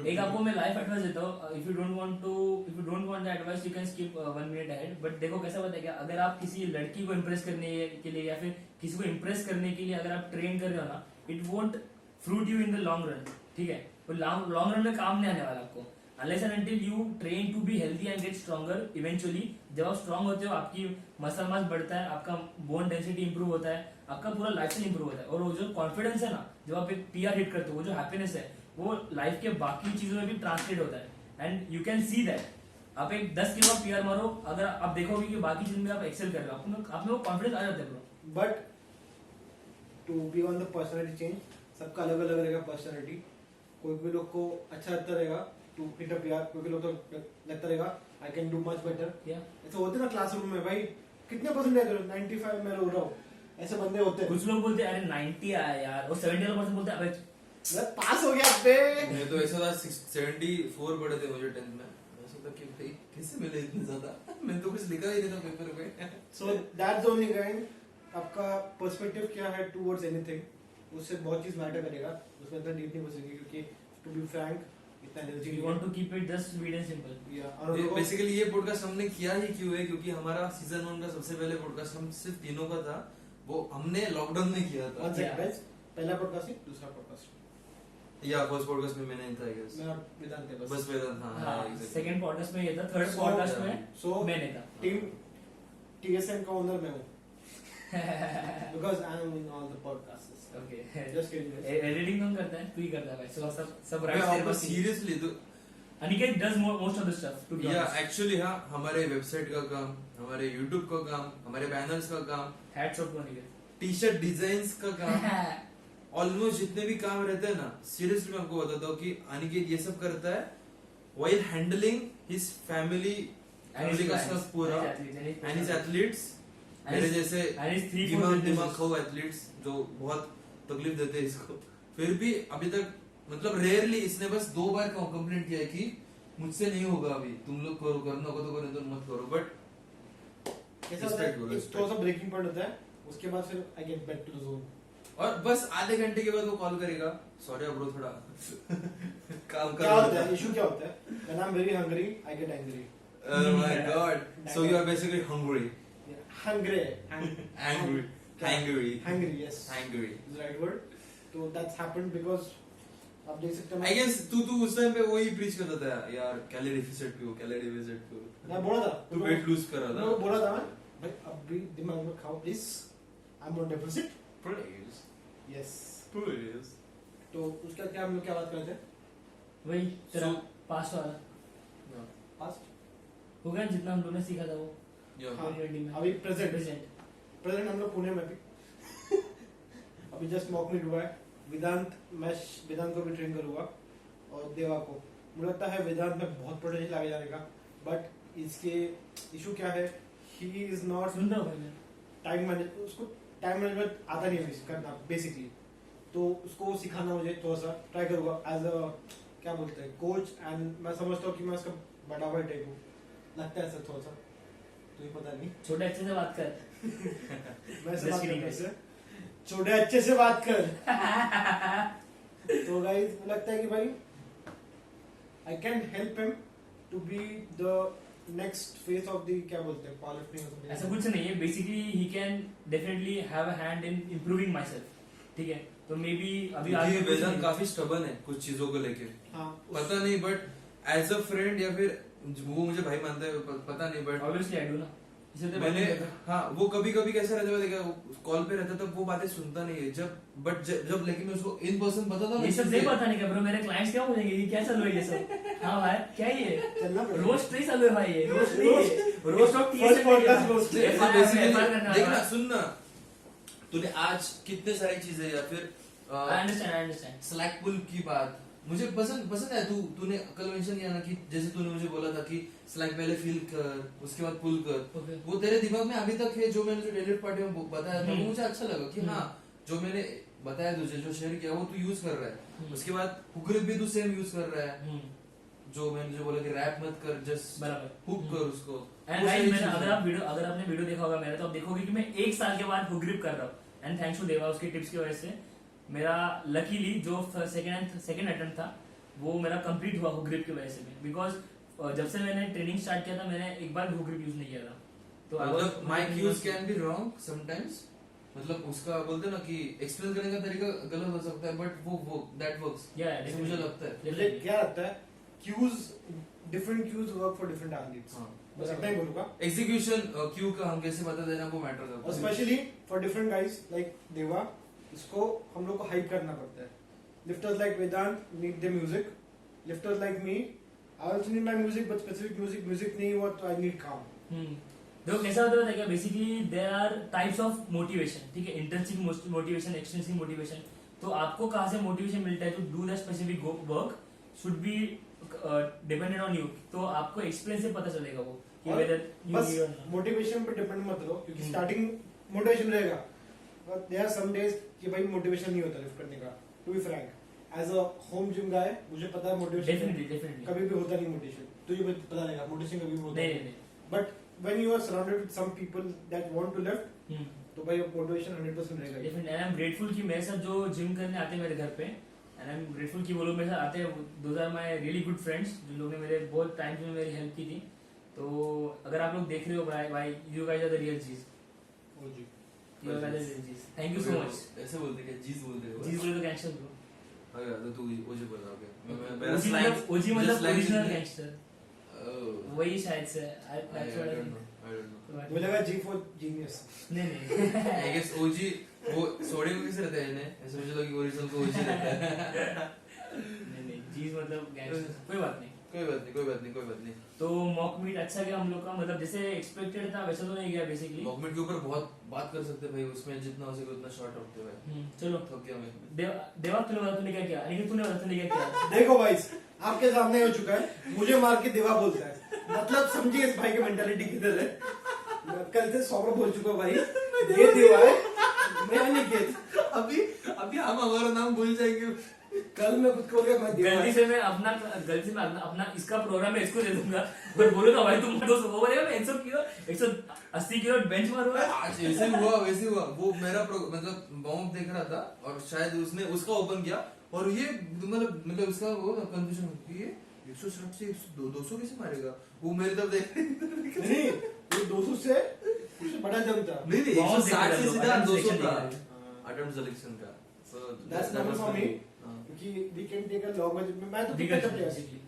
एक आपको मैं लाइफ एडवाइस देता हूँ। If you don't want the advice, you can skip 1 minute ahead। But देखो कैसा पता है क्या, अगर आप किसी लड़की को इम्प्रेस करने के लिए या फिर किसी को इम्प्रेस करने के लिए अगर आप ट्रेन कर रहे हो ना, it won't fruit you in the long run. ठीक है, वो लॉन्ग रन में काम नहीं आने वाला आपको, unless and until you train to be healthy and get stronger eventually। जब आप स्ट्रांग होते हो, आपकी मसल मास बढ़ता है, आपका बोन डेंसिटी इंप्रूव होता है, आपका पूरा लाइफस्टाइल इंप्रूव होता है, और वो जो कॉन्फिडेंस है ना, जब आप एक पीआर हिट करते हो, वो जो हैप्पीनेस है, वो लाइफ के बाकी चीजों में भी ट्रांसलेट होता है। And you can see that, आप एक 10 किलो पीआर मारो, अगर आप देखोगे कि बाकी चीजों में आप एक्सेल कर रहे हो, आप में वो कॉन्फिडेंस आ जाता है bro. But to be on the personality change, सबका अलग अलग रहेगा पर्सनैलिटी। कोई लोग को अच्छा लगता रहेगा टू हिट अप यार, कोई लोग तो लगता रहेगा I can do much better. ऐसे होते ना क्लासरूम में, भाई कितने परसेंट आए 95 में रो रहा हूँ, ऐसे बंदे होते हैं। कुछ लोग बोलते हैं अरे 90 आया यार, और 70% बोलते हैं अबे पास हो गया बे। मैं तो ऐसा था 74 पढ़े थे मुझे 10th में, ऐसा था कि भाई कैसे मिले इतने ज्यादा मैं तो कुछ लिखा ही नहीं था पेपर पे। सो दैट्स ओनली काइंड, आपका पर्सपेक्टिव क्या है टुवर्ड्स एनीथिंग, उससे बहुत चीज मैटर करेगा। उसमें इतना डीप नहीं घुसेंगे क्योंकि टू बी फ्रैंक इतना energy we want to keep it just sweet and simple. Basically ये पॉडकास्ट हमने किया ही क्यों है, क्योंकि हमारा सीजन 1 का सबसे पहले पॉडकास्ट हम सिर्फ तीनों का था, वो हमने लॉकडाउन में किया था। पहला पॉडकास्ट ही, दूसरा पॉडकास्ट या फर्स्ट पॉडकास्ट में मैंने था, आई गेस मैं वेदांत थे बस वेदांत। हां हाँ, exactly। सेकंड पॉडकास्ट में ये था, थर्ड पॉडकास्ट में so मैंने था। टीम टीएसएन का ओनर मैं हूं because I am in all the podcasts. Okay, just kidding. Editing कौन करता है? तू ही करता है भाई, सब मैं राइट आपको सीरियसली तो Aniket does most of the stuff to be या honest. एक्चुअली हाँ, हमारे वेबसाइट का काम, हमारे यूट्यूब का काम, हमारे बैनर्स का काम, Hats off to Aniket. T shirt design का काम, ऑलमोस्ट जितने भी काम रहते हैं ना, सीरियसली मैं आपको बताता हूँ कि अनिकेत ये सब करता है while handling his family का stuff पूरा, and his athletes, मेरे जैसे and his 3-4 दिमाग businesses. खाओ एथलीट्स जो बहुत तकलीफ देते हैं इसको, फिर भी अभी तक मतलब रेयरली इसने बस 2 बार कंप्लेंट किया है कि मुझसे नहीं होगा अभी, तुम लोग करो, करना होगा तो करो, नहीं तो मत करो, बट कैसा होता है, एक थोड़ा सा ब्रेकिंग पॉइंट होता है, उसके बाद फिर I get back to the zone. और बस आधे घंटे के बाद वो कॉल करेगा, सॉरी ब्रो थोड़ा काम कर क्या रहा होता है, था। इशू क्या होता है, when I am very hungry I get angry. Oh my god, so you are basically hungry, hungry angry, hangry, hungry, yes, hangry. is the right word. तो that's happened because आप देख सकते I guess तू उस time पे वही preach करता था यार, कैलोरी डेफिसिट पियो, कैलोरी डेफिसिट पियो, मैं बोला था, तू वेट लूज कर रहा था। बोला था मैं, भाई अभी दिमाग में खाओ please, I am not deficit, Please, yes. please. तो उसका क्या, हम लोग क्या बात कर रहे थे, वही तेरा So- पास्ट वाला Yeah. पास्ट, हो गया जितना हम लोगों ने सीखा था वो Yeah. हाँ, 2020 में। अभी प्रेजेंट प्रेजेंट हम लोग पुणे में भी अभी जस्ट मॉक मीट हुआ है, वेदांत को भी ट्रेन करूंगा और देवा को, मुझे लगता है वेदांत में बहुत पोटेंशियल आगे जाने का, बट इसके इशू क्या है, ही इज नॉट सुन रहा हूँ भाई मैं। टाइम मैनेज, उसको टाइम मैनेजमेंट आता नहीं है करना बेसिकली, तो उसको सिखाना मुझे थोड़ा सा ट्राई करूंगा एज अ क्या बोलते हैं कोच, एंड मैं समझता हूँ कि मैं उसका बड़ा भाई टाइप हूँ, लगता है सर थोड़ा सा, तुझे पता नहीं, छोटे अच्छे से बात कर। मैं ऐसे Just बात kidding, करता guys. हूँ, छोटे अच्छे से बात कर। तो गाइस लगता है कि भाई I can help him to be the next face of the क्या बोलते हैं पावर लिफ्टिंग, ऐसा कुछ नहीं है, बेसिकली ही can definitely have a hand in improving myself, ठीक है, तो मे बी अभी क्योंकि कुछ वेदांत नहीं। काफी स्टबन है कुछ चीजों को लेके, हाँ पता नहीं, बट एज अ फ्रेंड या फिर वो मुझे भाई मानता है, पता नहीं, बट ऑब्वियसली आई डू ना, इसे तो मैंने बात नहीं हाँ, वो कभी कभी कैसा रहता है देखा, कॉल पे रहता तब वो बातें सुनता नहीं है, जब लेकिन मैं उसको इन पर्सन बताता करता। ना ये सब नहीं पता नहीं क्या ब्रो, मेरे क्लाइंट्स क्या बोलेंगे ये क्या चल रहा है ये सब। हाँ भाई क्या ये चलना पड़ेगा। रोस्ट नहीं चल रहा है भाई, ये रोस्ट नहीं है, roast of First podcast roast। ऐसे basically करना देख ना, है। सुन ना, तूने आज कितने सारी चीजें या फिर आई अंडरस्टैंड। स्लैक पुल की बात मुझे पसंद है, तूने कल मेंशन किया ना कि जैसे तूने मुझे बोला था कि स्लैक पहले फील कर उसके बाद पुल कर, Okay. वो तेरे दिमाग में अभी तक है, जो मैंने जो डेलिट पार्टी में बताया था वो हम्म। मुझे अच्छा लगा कि हाँ, जो मैंने बताया तुझे, जो शेयर किया वो तू यूज कर रहा है, उसके बाद हुक ग्रिप भी तू सेम यूज कर रहा है, जो मैंने जो बोला कि रैप मत कर, जस्ट बराबर। हुक कर उसको। एंड वो गाइस सारी मैंने चीजें। अगर आपने वीडियो देखा होगा मेरा, तो आप देखोगे कि मैं 1 साल के बाद हुक ग्रिप कर रहा हूँ, एंड थैंक्स टू देवा, उसके टिप्स की वजह से मेरा लकीली जो सेकंड अटेम्प्ट था वो मेरा कंप्लीट हुआ हुक ग्रिप की वजह से, बिकॉज जब से मैंने ट्रेनिंग स्टार्ट किया था मैंने एक बार हुक ग्रिप यूज नहीं किया था, तो मतलब my cues can be wrong sometimes, मतलब उसका बोलते हैं ना कि एक्सप्लेन करने का तरीका गलत हो सकता है, बट वो दैट वर्क्स, Yeah, मुझे लगता है। मुझे क्या लगता है, cues different cues work for different athletes, हाँ। बस इतना ही बोलूंगा, एग्जीक्यूशन क्यू का हम कैसे बता देना वो मैटर और करता है। Specially for different guys like Deva, इसको हम लोग को हाइप करना पड़ता है। Lifters like Vedant need the music, lifters like me I also need my music, but specific music नहीं हुआ तो आई नीड काम। देखो कैसा होता है क्या, basically there are types of motivation, ठीक है, इंटर्नशिप मोटिवेशन, एक्सटेंसिव मोटिवेशन, तो आपको कहाँ से मोटिवेशन मिलता है to do the specific work should be dependent on you, तो आपको एक्सपीरियंस से पता चलेगा वो कि और whether you बस need or not. मोटिवेशन पे डिपेंड मत रहो, क्योंकि हम्म। स्टार्टिंग मोटिवेशन रहेगा, but there are some days कि भाई मोटिवेशन नहीं होता लिफ्ट करने का। To be frank, as a home gym guy मुझे पता है मोटिवेशन Definitely. कभी भी होता नहीं, मोटिवेशन तुझे भी पता रहेगा मोटिवेशन कभी भी होता नहीं नहीं, नहीं but when you are surrounded with some people that want to lift, नहीं तो भाई मोटिवेशन 100% रहेगा ही। Definitely, and I am grateful कि मेरे साथ जो जिम करने आते हैं मेरे घर पे, एंड आई एम ग्रेटफुल कि वो लोग मेरे साथ आते हैं, those are my really good friends, जिन लोगों ने मेरे बहुत टाइम में मेरी हेल्प की थी, तो अगर आप लोग देख रहे हो भाई you guys are the real चीज, ओ जी, यू आर द रियल चीज, थैंक यू सो मच। ऐसे बोलते क्या जीज बोलते हो? चीज बोले तो गैंगस्टर ब्रो, हाँ तो तू ओजी बोला, ओके ओजी मतलब ओरिजिनल गैंगस्टर, ओह वही शायद से I don't know. मुझे लगा जी फॉर जीनियस। नहीं I guess ओजी वो सोडे में कैसे रहता है इन्हें, ऐसे मुझे लगा कि ओरिजिनल को ओजी रहता है। नहीं चीज मतलब गैंगस्टर, कोई बात नहीं। कोई बात नहीं। तो मॉक मीट अच्छा गया हम लोग का, मतलब जैसे एक्सपेक्टेड था वैसा तो नहीं गया बेसिकली। डॉक्यूमेंट के ऊपर बहुत बात कर सकते भाई, उसमें जितना हो सके उतना शॉर्ट रखते भाई। चलो थक गया मैं। देवा तूने बता तूने क्या किया, लेकिन तूने बता तूने क्या किया। देखो भाई आपके सामने हो चुका है, मुझे मार के देवा बोलता है, मतलब समझिए इस भाई की मेंटालिटी किधर है। मैं कल से 100 बार बोल चुका हूं भाई, ये देवा है, मैं अनिकेत। अभी हम हमारा नाम भूल जाएंगे। कल मैं खुद को बोल गया मैं देवा गलती है। से मैं अपना इसका प्रोग्राम है इसको दे दूंगा, पर बोलूंगा भाई तुम तो वो बोलेगा मैं 180 किलो बेंच मारूंगा। आज वैसे हुआ वो मेरा मतलब बॉम्ब देख रहा था और शायद उसने उसका ओपन किया और ये मतलब उसका वो कंफ्यूजन, ये 160 से 200 कैसे मारेगा, वो मेरी तरफ देख नहीं वो 200 से कुछ बड़ा जम था। नहीं 160 से सीधा 200 था अटेम्प्ट सिलेक्शन का। So that's not for me, क्योंकि we can take a long, मैं तो Bigger पिकअप प्लेयर। basically।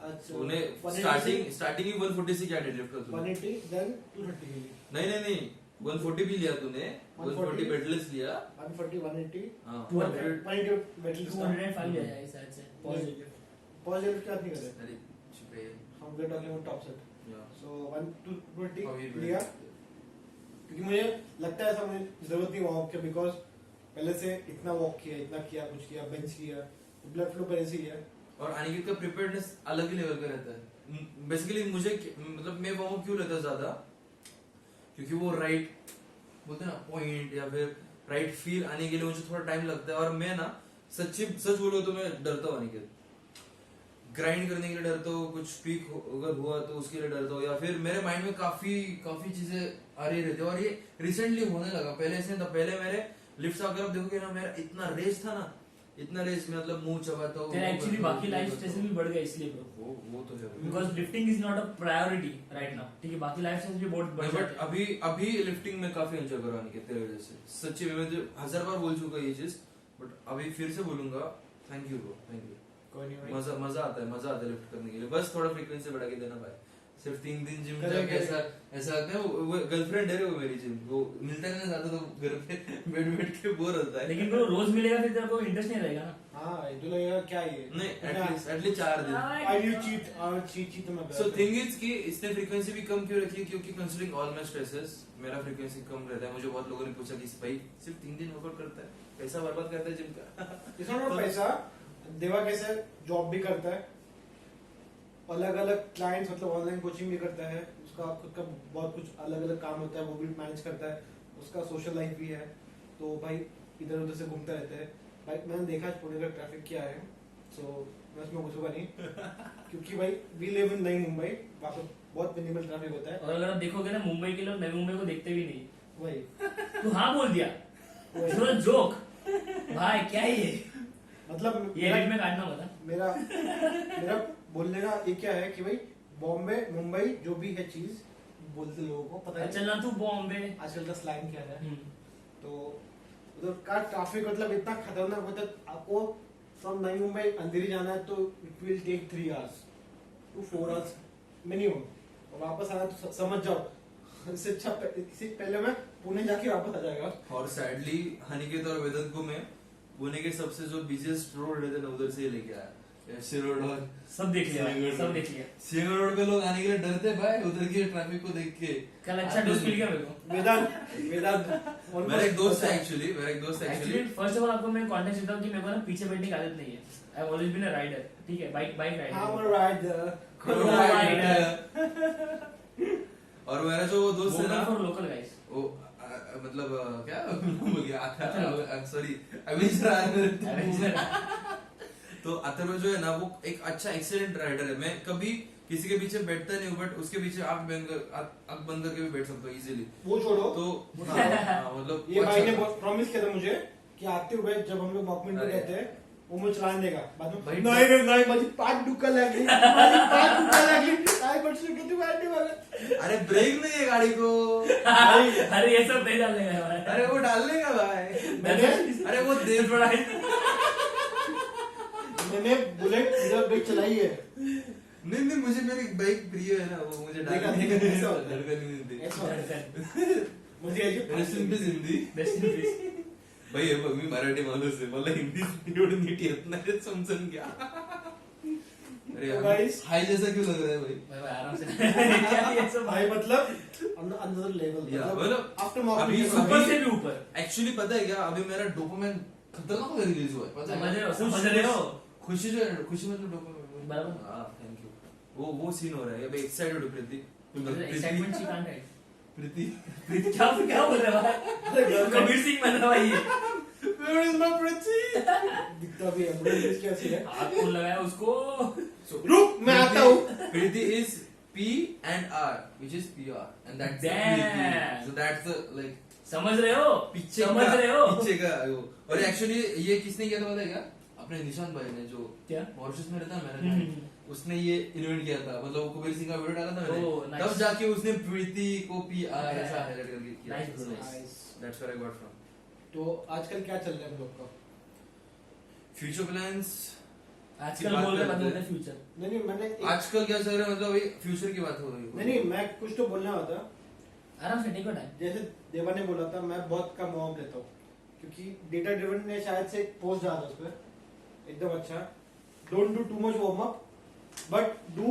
अच्छा उन्हें 180 स्टार्टिंग ही 140 से क्या डेडलिफ्ट कर तूने? 180 देन 230 के लिए नहीं 140 भी लिया तूने, 140 बेडलेस लिया। 140 180 हाँ 180 बैटल 205 लिया जाए शायद से पॉजिटिव। पॉजिटिव क्या नहीं करे, अरे चुप रहे। हम were talking about top set. Yeah. So 120 How you doing? लिया, क्योंकि मुझे लगता है ऐसा मुझे जरूरत नहीं वॉक के, बिकॉज पहले से इतना वॉक किया, इतना किया, कुछ किया, बेंच किया, ब्लड फ्लो पहले से ही है। और अनिकेत का प्रिपेयर्डनेस अलग ही लेवल का रहता है। बेसिकली मुझे मतलब मैं वार्म अप क्यों लेता ज्यादा, क्योंकि वो राइट बोलते हैं ना पॉइंट या फिर राइट फील आने के लिए मुझे थोड़ा टाइम लगता है। और मैं ना सच बोलो तो मैं डरता हूँ अनिकेत, ग्राइंड करने के लिए डरता हूँ, कुछ पीक अगर हुआ तो उसके लिए डरता हूँ, या फिर मेरे माइंड में काफी चीजें आ रही रहती है। और ये रिसेंटली होने लगा, पहले ऐसे था। पहले मेरे लिफ्ट अगर आप देखोगे ना, मेरा इतना रेस था ना, इतना रेस में मतलब मुंह चबाता हूँ। तेरा एक्चुअली बाकी लाइफ स्टेशन भी बढ़ गया इसलिए ब्रो, वो तो है because lifting is not a priority right now, ठीक है। बाकी लाइफ स्टेशन भी बहुत बढ़ बट जाते हैं। अभी लिफ्टिंग में काफी एंजॉय कर रहा हूँ तेरे वजह से। सच्ची में मैं तो 1000 बार बोल चुका ये चीज, बट अभी फिर से बोलूंगा। Thank you bro, thank you. कोई नहीं भाई, मजा आता है लिफ्ट करने के लिए। बस थोड़ा फ्रीक्वेंसी बढ़ा के देना भाई। सिर्फ 3 दिन जिम करें, जाके करें। ऐसा लगता है वो गर्लफ्रेंड है वो मेरी जिम, वो मिलता है ना ज्यादा तो घर पे बैठ के बोर होता है। लेकिन ब्रो रोज मिलेगा फिर तेरे को इंटरेस्ट नहीं रहेगा ना। हाँ ये तो लगेगा क्या ये, नहीं एटलीस्ट 4 दिन। आई यू चीट तो मैं सो थिंग इज कि इसने फ्रीक्वेंसी भी कम क्यों रखी है, क्योंकि कंसीडरिंग ऑल माय स्ट्रेसेस मेरा फ्रीक्वेंसी कम रहता है। मुझे बहुत लोगों ने पूछा कि भाई सिर्फ 3 दिन वर्कआउट करता है, पैसा बर्बाद करता है जिम का। इट्स नॉट पैसा। देवा कैसे जॉब भी करता है, अलग अलग क्लाइंट्स मतलब ऑनलाइन कोचिंग भी करता है, उसका खुद का बहुत कुछ अलग अलग काम होता है, वो भी मैनेज करता है, उसका सोशल लाइफ भी है। तो भाई इधर उधर से घूमता रहता है। भाई मैंने देखा पुणे का ट्रैफिक क्या है, सो मैं उसमें घुसूंगा नहीं क्योंकि भाई वी लिव इन नई मुंबई, वहाँ पे बहुत मिनिमल ट्रैफिक होता है। और अगर आप देखोगे ना, मुंबई के लोग नवी मुंबई को देखते भी नहीं। वही तू हाँ बोल दिया, जोक भाई क्या है ये मतलब ये एडिट में काटना होता। मेरा बोलने का ये क्या है कि भाई बॉम्बे मुंबई जो भी है चीज बोलते लोगों को पता है। चलना तू बॉम्बे आजकल का स्लैंग क्या है, तो उधर का ट्रैफिक मतलब इतना खतरनाक होता है। आपको फ्रॉम नई मुंबई अंधेरी जाना है तो it will take 3 hours to 4 hours minimum, और वापस आना तो समझ जाओ इससे अच्छा इससे पहले मैं पुणे जाके वापस आ जाएगा। और सैडली अनिकेत और वेदन को मैं पुणे के सबसे जो बिजीएस्ट रोड रहते ना उधर से ही लेके आया, एफसी रोड और सब देख लिया, सब देख लिया। सिंगर रोड पे लोग आने के लिए डरते भाई उधर के ट्रैफिक को देख के। कल अच्छा दोस्त मिल गया मेरे को, वेदांत मेरा एक दोस्त है actually actually first of all आपको मैं कॉन्टेक्ट देता हूँ कि मेरे को ना पीछे बैठने की आदत नहीं है। I have always been a rider, ठीक है, बाइक राइडर। और मेरा जो दोस्त है ना फॉर लोकल गाइस, वो मतलब क्या बोल गया सॉरी अवेंजर। तो अथर्व जो है ना वो एक अच्छा एक्सीलेंट राइडर है। मैं कभी किसी के पीछे बैठता नहीं हूँ, बट उसके पीछे आंख बंद करके भी बैठ सकता हूँ इजीली। वो छोड़ो तो मतलब ये भाई ने प्रॉमिस किया था मुझे कि आते हुए जब हम लोग मॉकमेंट पे रहते हैं वो मुझे चलाने देगा। बाद में नाही माझी पाठ दुखायला लागली, काय पडशील किती वाटते मला। अरे ब्रेक नहीं है गाड़ी को। अरे ये सब नहीं डालने का भाई, अरे वो डालने का भाई। अरे वो देख थोड़ा मैंने बुलेट इधर ब्रेक चलाई है। नहीं मुझे मेरी बाइक प्रिय है ना, वो मुझे डालने का ऐसा होता है। धड़कन नहीं देती। ऐसा होता है। मुझे rest in peace Hindi best in peace. भाई हे बघ मी मराठी माणूस आहे, मला हिंदी एवढं नीट येत नाही समजून घ्या। अरे तो guys, हाई जैसा क्यों लग रहा है भाई? भाई भाई आराम से क्या ये सब भाई मतलब another level, Yeah, मतलब after Mock अभी Media, ऊपर से भी ऊपर एक्चुअली पता है क्या, अभी मेरा डोपामाइन खतरनाक रिलीज हुआ है, पता है? समझ रहे हो? खुशी मतलब डोपामाइन बराबर। हाँ, थैंक यू। वो सीन हो रहा है अभी, एक्साइटेड हो Preeti. Excitement she can't right. Preeti क्या बोल रहा है? कबीर सिंह बन रहा है ये। Where is my Priti? दिखता भी है, बड़ी इंग्लिश कैसी है? हाथ कौन लगाया उसको? रुक, मैं आता हूँ। Priti is P and R, which is PR, and that's the Damn. Priti. So that's the like समझ रहे हो? पीछे समझ का रहे हो? पीछे का वो। और एक्चुअली ये किसने किया था पता है क्या? अपने निशांत भाई ने, जो क्या? मॉरिशस में रहता है मेरा, उसने ये इन्वेंट किया था। मतलब वो कबीर सिंह का वीडियो डाला था मैंने, Oh, nice. तब जाके उसने प्रीति को PR ऐसा हाईलाइट करके किया। Nice, bro, nice. Nice. That's where I got from. तो आजकल क्या चल रहा है हम लोग का? फ्यूचर प्लान्स आजकल बोल रहे बंदे फ्यूचर। नहीं मैंने आजकल क्या चल रहा है, मतलब अभी फ्यूचर की बात हो रही है। नहीं मैं कुछ तो बोलने वाला था। आराम से टेक योर टाइम। जैसे देवा ने बोला था, मैं बहुत कम वार्म ऑफ लेता हूँ, क्योंकि डेटा ड्रिवन ने शायद से एक पोस्ट डाला उस पर एकदम अच्छा, don't do too much warm up but do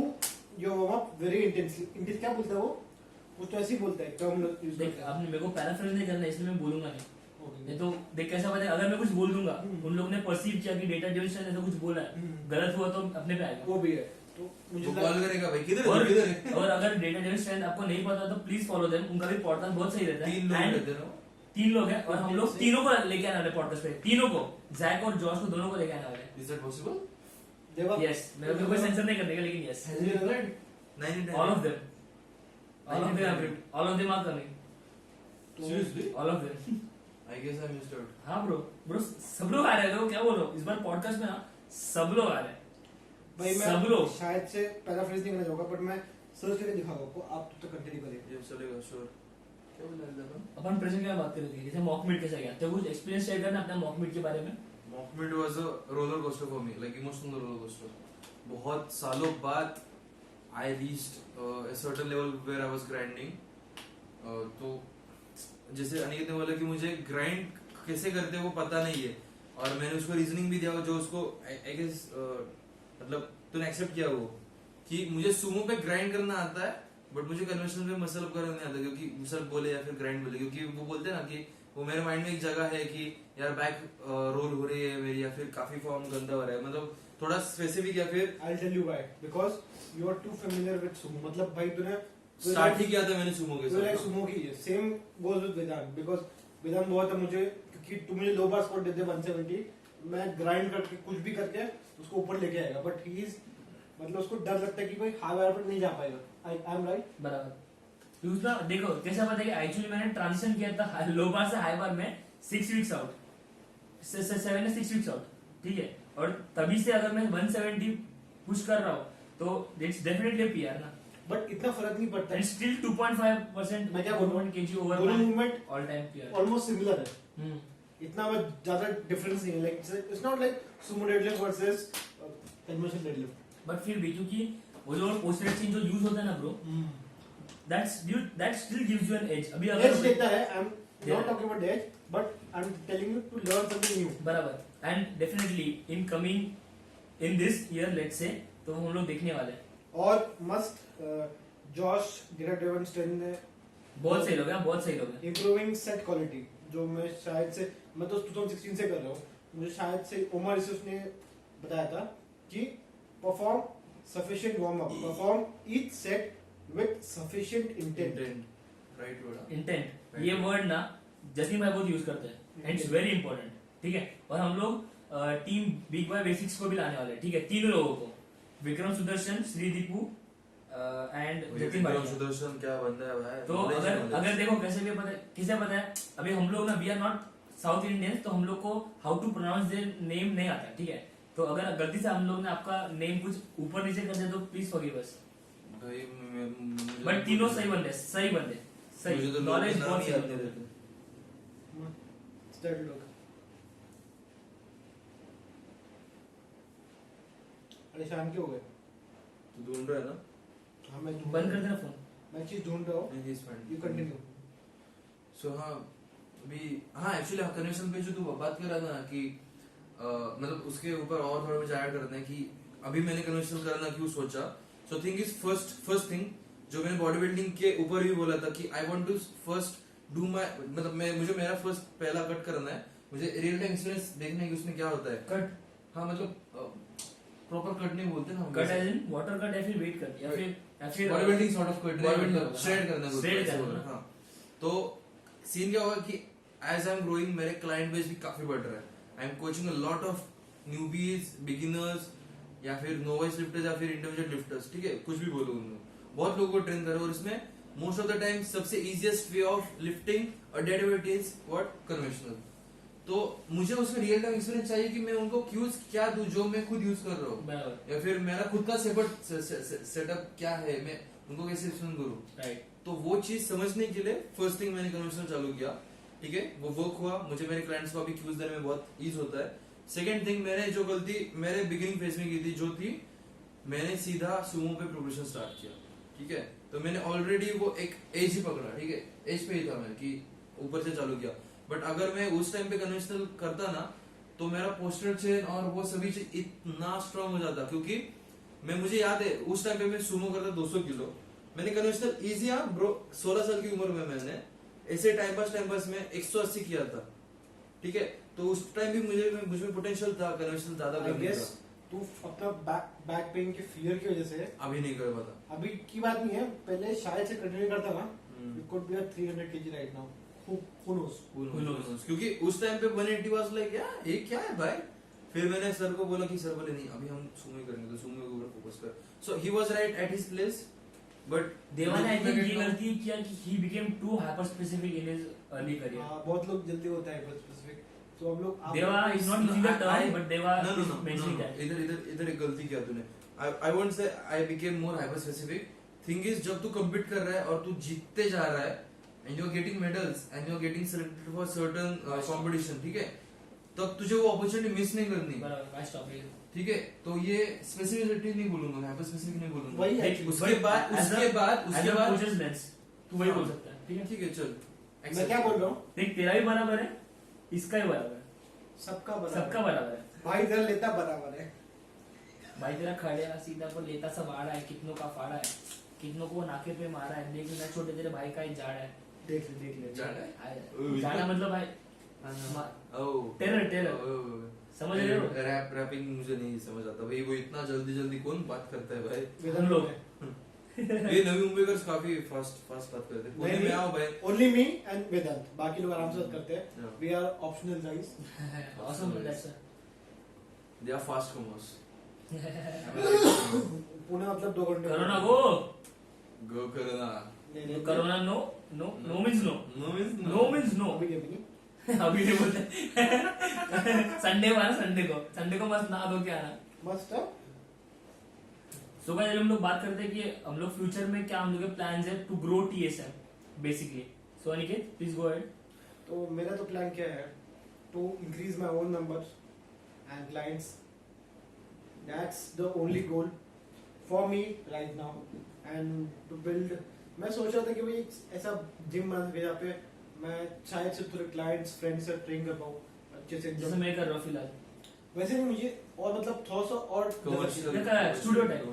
your warm up very intensely. Intense क्या बोलता है वो तो ऐसे ही बोलता है, टर्म यूज देख करता है। आपने मेरे को पैराफ्रेज नहीं करना है, इसलिए मैं बोलूंगा नहीं। Okay. नहीं तो देख कैसा पता है, अगर मैं कुछ बोल दूंगा उन लोगों ने परसीव किया कि डेटा ड्रिवन ने तो कुछ बोला है, गलत हुआ तो अपने पे आएगा। वो भी है, तो मुझे वो लगा- कॉल करेगा भाई, किधर और है किधर है? और अगर डेटा ड्रिवन स्ट्रेंथ आपको नहीं पता तो प्लीज फॉलो देम, उनका भी पॉडकास्ट बहुत सही रहता है। तीन लोग And रहते हैं ना? 3 लोग हैं और हम लोग तीनों को लेके आने वाले पॉडकास्ट पे, तीनों को, जैक और जॉश को, दोनों को लेके आने वाले। Is that possible? Deva yes, मेरे को कोई सेंसर नहीं करने का, लेकिन yes, Has he read? 9 in 10. All of them, all of them are coming, Seriously? All of them. I guess I missed out. हाँ ब्रो सब लोग आ रहे हैं, क्या बोल रहे हो इस बार पॉडकास्ट में ना, सब लोग आ रहे हैं। भाई सब मैं लोग। शायद से पैराफ्रेज नहीं करना चाहूंगा, बट मैं सर्च करके दिखाऊंगा आपको, आप तब तक कंटिन्यू करिए। ये चलेगा, sure. क्या बोला था? अपन प्रेजेंट क्या बात कर रहे थे, जैसे मॉक मीट कैसे गया, तो कुछ एक्सपीरियंस शेयर करना अपने मॉक मीट के बारे में। Mock meet was a roller coaster for me, like emotional roller coaster. बहुत सालों बाद I reached a certain level where I was grinding. तो जैसे अनिकेत ने बोला कि मुझे ग्राइंड कैसे करते हैं वो पता नहीं है, और मैंने उसको रीजनिंग भी दिया जो उसको आई गेस मतलब तूने एक्सेप्ट किया वो, कि मुझे सुमो पे ग्राइंड करना आता है बट मुझे कन्वेंशनल पे मसल अप करना नहीं आता, क्योंकि मसल बोले या फिर ग्राइंड बोले, क्योंकि वो बोलते हैं ना कि वो मेरे माइंड में एक जगह है कि यार बैक रोल हो रही है मेरी, या फिर काफी फॉर्म गंदा हो रहा है, मतलब थोड़ा स्पेसिफिक, या फिर I'll tell you why. Because you are too familiar with sumo. मतलब भाई तूने स्टार्ट ही किया था मैंने सुमो के तो लाइक साथ। सुमो की है, same goes with Vedant, because Vedant बहुत है मुझे, क्योंकि तू मुझे लो बार स्क्वाट देते 170, मैं ग्राइंड करके कुछ भी करके उसको ऊपर लेके आएगा, बट ही इज मतलब उसको डर लगता है कि कोई हाई बार पर नहीं जा पाएगा। I am right? बराबर। दूसरा देखो कैसा पता है कि एक्चुअली मैंने ट्रांजिशन किया था लो बार से हाई बार में 6 वीक्स आउट, 7 6 वीक्स आउट, ठीक है, और तभी से अगर मैं 170 पुश कर रहा हूँ तो इट्स डेफिनेटली पीआर ना, बट इतना फर्क नहीं पड़ता एंड है, स्टिल 2.5% मैं क्या बोलूं? 1 kg ओवर दोनों movement all time PR. Almost similar है, इतना मैं ज्यादा डिफरेंस नहीं है, like it's not like Sumo deadlift versus conventional deadlift. But फिर भी क्योंकि वो जो पोस्टेड चेंज जो यूज होता है ना bro, that still gives you an edge. अभी एज अगर देता है, I am Yeah. Not talking about edge, but I am telling you to learn something new. बराबर, and definitely in coming in this year let's say, तो हम लोग देखने वाले हैं। और must Josh data driven strength ने बहुत सही लोग हैं, बहुत सही लोग हैं। इम्प्रूविंग सेट क्वालिटी, जो मैं शायद से, मैं तो 2016 से कर रहा हूँ, मुझे शायद से उमर से उसने बताया था कि perform sufficient warm up, perform each set with sufficient intent. Right word. Intent, ये वर्ड ना जतिन भाई बहुत यूज करते हैं, एंड इट्स वेरी इंपॉर्टेंट, ठीक है। और हम लोग टीम बिग बॉय बेसिक्स को भी लाने वाले हैं, ठीक है, 3 लोगों को, विक्रम सुदर्शन, श्री दीपू एंड जतिन भाई। सुदर्शन क्या बंदा है भाई। तो अगर देखो कैसे पता है, अभी हम लोग ना we are not South Indians, तो हम लोग को how to pronounce their name नहीं आता, ठीक है। तो अगर गलती से हम लोग ने आपका नेम कुछ ऊपर नीचे कर दिया तो प्लीज फॉरगिव अस। बट तीनों सही बंदे, सही नॉलेज बहुत सही बंदे। स्टार्ट लोग, अरे शाम के हो गए, तू ढूंढ रहा है ना? हाँ मैं बंद कर देना फोन। मैं चीज ढूंढ रहा हूँ, नहीं, he's fine. You continue. सो हाँ अभी हाँ एक्चुअली कन्वेंशन पे जो तू बात कर रहा था ना कि मतलब उसके ऊपर और थोड़ा मुझे ऐड करना है कि अभी मैंने कन्वेंशनल करना क्यों सोचा, so thing is first thing जो मैंने बॉडी बिल्डिंग के ऊपर भी बोला था कि I want to first do my, मतलब मुझे मेरा फर्स्ट पहला कट करना है, मुझे रियल टाइम एक्सपीरियंस देखना है कि उसमें क्या होता है कट, हाँ मतलब प्रॉपर कट नहीं बोलते ना cut as in water cut या फिर वेट कट या फिर body building sort of cut Body building, मतलब श्रेड करना है, shred करना। हाँ। तो सीन क्या हुआ कि एज आई एम ग्रोइंग मेरे क्लाइंट बेस भी काफी बढ़ रहा है, I M coaching a lot of newbies, beginners या फिर नोवाइस लिफ्टर्स या फिर इंडिविजुअल लिफ्टर्स, ठीक है, कुछ भी बोलो उनको, बहुत लोगों को ट्रेन कर रहे हो, और इसमें मोस्ट ऑफ द टाइम सबसे easiest way of lifting a dead weight is what, conventional. तो मुझे उसमें रियल टाइम एक्सपीरियंस चाहिए कि मैं उनको क्यूज क्या दूं जो मैं खुद यूज कर रहा हूँ, या फिर मेरा खुद का सेटअप क्या है, मैं उनको कैसे एक्सप्लेन करूँ, राइट। तो वो चीज समझने के लिए फर्स्ट थिंग मैंने कन्वेंशनल चालू किया, ठीक है, वो वर्क हुआ, मुझे मेरे क्लाइंट्स को अभी क्यूज देने में बहुत ईज होता है। सेकंड थिंग, मैंने जो गलती मेरे बिगिनिंग फेज में की थी जो थी, मैंने सीधा सुमो पे प्रोग्रेशन स्टार्ट किया, ठीक है, तो मैंने ऑलरेडी वो एक एज ही पकड़ा, ठीक है, एज पे ही था मैं कि ऊपर से चालू किया, बट अगर मैं उस टाइम पे कन्वेंशनल करता ना तो मेरा पोस्टर चेन और वो सभी चीज इतना स्ट्रांग हो जाता, क्योंकि मुझे याद है उस टाइम पे मैं सुमो करता 200 किलो, मैंने कन्वेंशनल इजी, हाँ ब्रो, 16 साल की उम्र में मैंने ऐसे टाइम पास में 180 किया था, ठीक है, तो उस टाइम भी मुझे पोटेंशियल था कन्वेंशनल ज्यादा करने का। तू अपना बैक पेन के फियर की वजह से अभी नहीं कर पाता, अभी की बात नहीं है, पहले शायद से कंटिन्यू करता ना, it could be 300 kg right now, who knows? क्योंकि उस टाइम पे 180 वाज लाइक यार ये क्या है भाई, फिर मैंने सर को बोला कि सर बोले नहीं अभी हम सुमो ही करेंगे, तो सुमो के ऊपर फोकस कर, so he was right at his place, but Deva ने आई थिंक ये गलती किया कि he became too hyper specific in his early career. हाँ, बहुत लोग जल्दी होता है हाइपर स्पेसिफिक, तो हम लोग देवा is not using the term, but देवा इज मेंशनिंग दैट। इधर एक गलती किया तूने, I won't say I became more hyper specific. Thing is जब तू कम्पीट कर रहा है और तू जीतते जा रहा है and you are getting medals and you are getting selected for certain competition, ठीक है, तब तुझे वो अपॉर्चुनिटी मिस नहीं करनी, बराबर, नाइस टॉपिक, ठीक है, तो ये स्पेसिफिसिटी नहीं बोलूंगा, हाइपर स्पेसिफिक नहीं बोलूंगा, वही है, उसके बाद कोचेस लेंस तू वही बोल सकता है, ठीक है, ठीक है, चल मैं क्या बोल रहा हूँ, देख तेरा भी बराबर है, इसका भी बराबर है, सबका सबका बराबर है भाई, इधर लेता बराबर है भाई, तेरा खड़े सीधा पर लेता सब आ रहा है, कितनों का फाड़ा है, कितनों को नाके पे मारा है, देख ना छोटे तेरे भाई का एक जाड़ है, देख ले जाड़ा मतलब भाई टेरर समझ रहे हो, रैपिंग मुझे नहीं समझ आता भाई, वो इतना जल्दी कौन बात करता है भाई, हम लोग ये नवी मुंबईकर्स काफी फास्ट बात करते हैं, पुणे में आओ भाई, ओनली मी एंड वेदांत, बाकी लोग आराम से बात करते हैं, we are optional guys, awesome that's they are fast comers, Pune मतलब 2 घंटे कोरोना गो करना, corona no no no means no, no means no, अभी नहीं अभी नहीं बोलते, संडे को मस्त नहा धो के आना, मस्त है। सो गाइस हम लोग बात करते हैं कि हम लोग फ्यूचर में क्या हम लोग के प्लान्स है to grow TSM basically. So Aniket please go ahead. तो मेरा तो प्लान क्या है, to increase my own numbers and clients, that's the only goal for me right now, and to build, मैं सोच रहा था कि भाई ऐसा जिम बना सके जहाँ पे मैं शायद से पूरे क्लाइंट्स फ्रेंड्स से ट्रेन कर पाऊँ अच्छे से, जैसे मैं कर रहा हूँ फिलहाल, वैसे नहीं मुझे और मतलब थोड़ा सा और स्टूडियो टाइप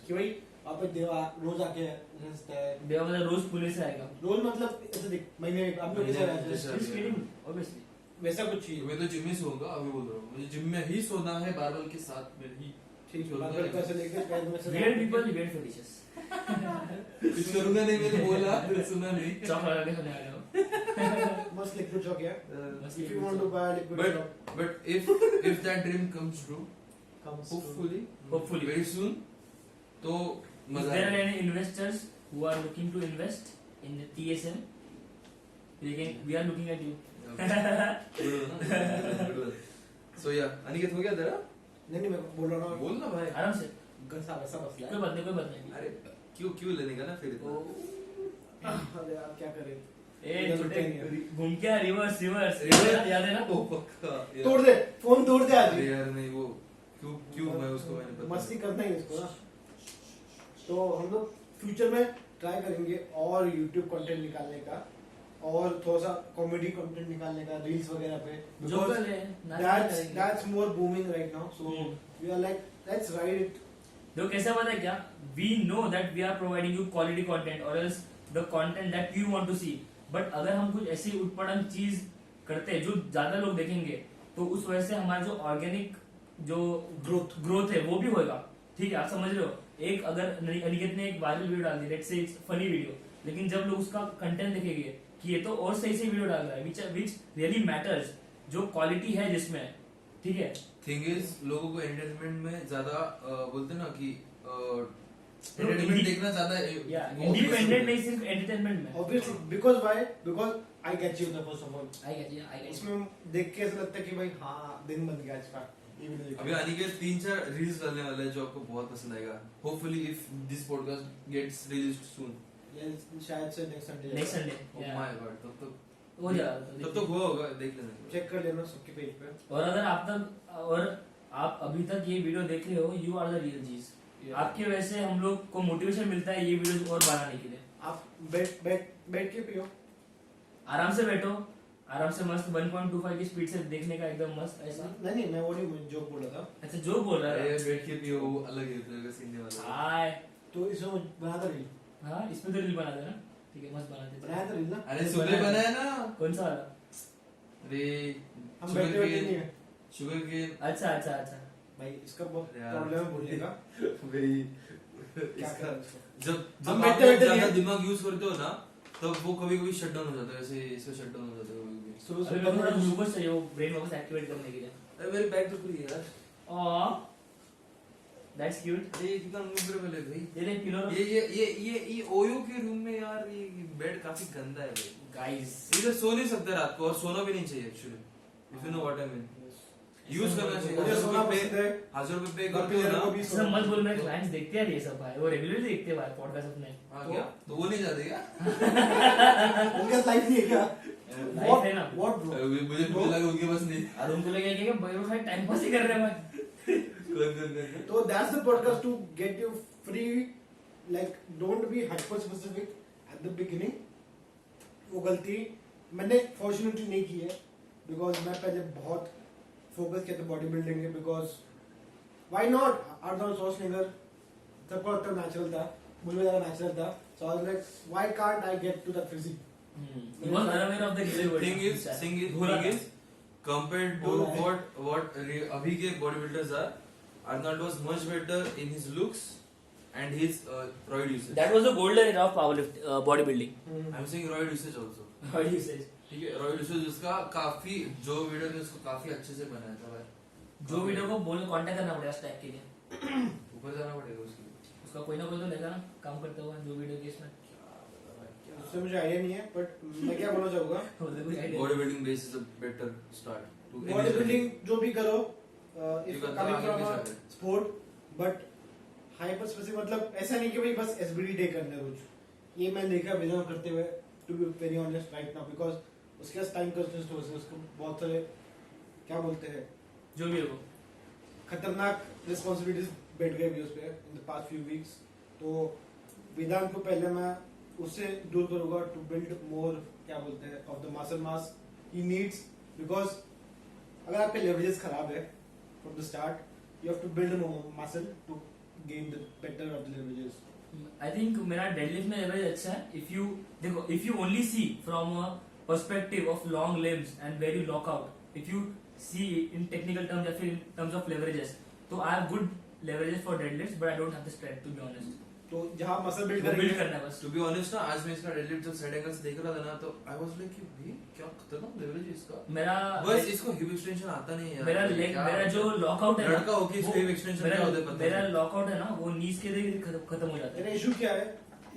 कि भाई आप देवा रोज आके रहता है, देवा मतलब रोज पुलिस से आएगा, रोज मतलब ऐसे देख महीने में आप लोग कैसे रहते हैं, Just kidding, obviously। वैसा कुछ चाहिए, मैं तो जिम में सोऊंगा, अभी बोल रहा हूँ मुझे जिम में ही सोना है, बारबल के साथ में ही, ठीक है, बारबल पैसे लेके पैर में से Weird people, weird fetishes। कुछ करूंगा नहीं, मैंने बोला सुना नहीं, चॉकलेट लगा के खाने आ रहा हूँ। मस्त लिक्विड चॉक है, मस्त if you want to buy liquid chalk but if that dream comes true, comes Hopefully very soon, तो if मजा there are आएगा। any investors who are looking to invest in the TSM, we are looking at you। So yeah, Aniket हो गया तेरा? नहीं मैं बोल रहा हूँ बोल ना भाई। आराम से, गसा वैसा मसला कोई बात नहीं। अरे क्यों लेने का ना फिर इतना? अरे यार क्या करें, ए छोटे घूम के रिवर्स याद है ना? ओ पक्का यार। तोड़ दे फोन, तोड़ दे आज अरे यार नहीं वो क्यों मैं उसको मैंने पता मस्ती करना ही है इसको ना। तो हम लोग फ्यूचर में ट्राई करेंगे और YouTube कंटेंट निकालने का, और थोड़ा सा कॉमेडी कंटेंट निकालने का रील्स वगैरह पे जो because कर ले, नाच that's करेंगे। that's more booming right now so we are like let's ride it देखो कैसा पता है क्या, we know that we are providing you quality content और else the content that you want to see, but अगर हम कुछ ऐसी उटपटांग चीज करते हैं जो ज्यादा लोग देखेंगे तो उस वजह से हमारा जो ऑर्गेनिक जो ग्रोथ है वो भी होगा। ठीक है, आप समझ रहे हो। एक अगर अनिकेत ने एक वायरल वीडियो डाल दी, let's say it's funny video, लेकिन जब लोग उसका कंटेंट देखेंगे कि ये तो और सही से वीडियो डाल रहा है विच रियली मैटर्स, जो क्वालिटी है जिसमें, ठीक है। थिंग इज लोगों को एंटरटेनमेंट में ज्यादा बोलते हैं ना कि indie- एंटरटेनमेंट देखना ज्यादा इंडिपेंडेंट नहीं, सिर्फ एंटरटेनमेंट में। obviously because why because I get you the first of all I get इसमें देख के ऐसा लगता है कि भाई हाँ दिन बन गया आज का ये वीडियो देख के। अभी अनिकेत 3-4 रील्स डालने वाला है जो आपको बहुत पसंद आएगा। Hopefully if this podcast gets released soon, ये शायद से next Sunday next Sunday oh my God, तब हो जाएगा। तक हुआ होगा, देख लेना। चेक कर लेना सबके पेज पे। और अगर आप अभी तक ये वीडियो देख रहे हो, यू आर द रियल चीज। आपकी वजह से हम लोग को मोटिवेशन मिलता है ये वीडियो और बनाने के लिए। आप बैठ के पियो, आराम से बैठो, आराम से मस्त 1.25 की स्पीड से देखने का एकदम मस्त ऐसा। नहीं मैं वो नहीं जो बोल रहा था। अच्छा जो बोल रहा अरे है, बैठ के भी वो अलग ही होता है सीखने वाला। हाय, तो इसमें बना था रील, हाँ इसमें तो रील बना देना। ठीक है, मस्त बना देते। बनाया था रील ना। अरे सुबह बनाया ना। कौन सा वाला? अरे हम बैठे बैठे नहीं है शुगर के अच्छा भाई, इसका बहुत यार। प्रॉब्लम है बोलने का। भाई क्या इसका करें इसको? जब हम जब आप बैठे लोग बैठे ज्यादा नहीं- दिमाग यूज करते हो ना तब वो कभी कभी शट डाउन हो जाता है, ऐसे इसका शट डाउन हो जाता है कभी कभी। सुबह अभी मेरे को थोड़ा ग्लूकोज चाहिए वो ब्रेन वापस एक्टिवेट करने के लिए। अरे मेरी बैग तो खुली है यार। Oh that's cute. अरे ये कितना अनकंफर्टेबल है भाई। ये देख किलो ये ओयो के रूम में यार ये बेड काफी गंदा है भाई। गाइस, इधर सो नहीं सकते रात को, और सोना भी नहीं चाहिए actually, if you know what I mean. Use करना चाहिए। मुझे सोना पसंद है। 1000 रुपए पे बाकी करते हो लोगों को ना। भी सब मत बोल, मेरे क्लाइंट्स देखते हैं ये सब भाई, वो रेगुलरली देखते हैं भाई पॉडकास्ट अपने। हाँ क्या? तो वो नहीं जाते क्या? उनका लाइफ नहीं है क्या? लाइफ है ना। What bro? मुझे लगा उनके पास नहीं। और उनको लगे कि भाई वो भाई टाइम पास ही कर रहे हैं भाई। कौन? So that's the podcast to get you free. Like don't be hyper specific at the beginning. वो गलती मैंने फॉर्चुनेटली नहीं की है, बिकॉज मैं पहले बहुत फोकस किया था बॉडी बिल्डिंग पे, because why not, Arnold Schwarzenegger सबको लगता नेचुरल था, मुझे ज़्यादा नेचुरल था, so I was like why can't I get to that physique. He was unaware of the real world. Thing is, compared to what अभी के bodybuilders are, Arnold was much better in his looks and his roid usage. That was the golden era of powerlift bodybuilding. I'm saying roid usage also. How do you say? ठीक है, roid usage उसका काफी, जो video ने उसको काफी अच्छे से बनाया था भाई। जो वीडियो को बोल कांटेक्ट करना पड़ेगा स्टैक के लिए। ऊपर जाना पड़ेगा उसके लिए। उसका कोई ना कोई तो लेगा ना काम करता हुआ जो वीडियो के इसमें। उससे मुझे आइडिया नहीं है, बट मैं क्या बोलना चाहूँगा, उसे कोई idea body building base is a better start to body building जो भी करो, You if got coming the from आगे भी स्पोर्ट, बट हाइपर स्पेसिफिक मतलब ऐसा नहीं कि भाई बस एसबीडी डे करना है रोज। ये मैं देखा विजन करते हुए, to be very honest right now, because उसके पास टाइम कंस्ट्रेंट्स हो, उसको बहुत सारे क्या बोलते हैं जो भी हो। खतरनाक रिस्पॉन्सिबिलिटीज बैठ गए भी उस पे in the past few weeks. तो वेदांत को पहले मैं उससे दूर करूंगा टू बिल्ड मोर क्या बोलते हैं ऑफ द मसल मास ही नीड्स, बिकॉज अगर आपके लेवरेजेस खराब है from the start, you have to build muscle to gain the better of the leverages. I think मेरा डेडलिफ्ट में एवरेज अच्छा है। इफ यू देखो, if you only see from a perspective of long limbs and very lockout, if you see in technical terms या फिर in terms of leverages, तो I have good leverages for deadlift, but I don't have the strength to be honest. तो जहाँ muscle build build करेंगे, करना है बस। To be honest ना, आज मैं इसका डेडलिफ्ट जब साइड एंगल से देख रहा था ना, तो आई वाज लाइक कि भाई क्या खतरनाक लेवरेज है इसका। मेरा बस इसको हिप एक्सटेंशन आता नहीं है। मेरा लेग, मेरा जो लॉकआउट है ना, लड़का होके इसको हिप एक्सटेंशन क्या होता है पता मेरा नहीं। लॉकआउट है ना वो नीज के लिए खत्म हो जाता तेरा है। इशू क्या है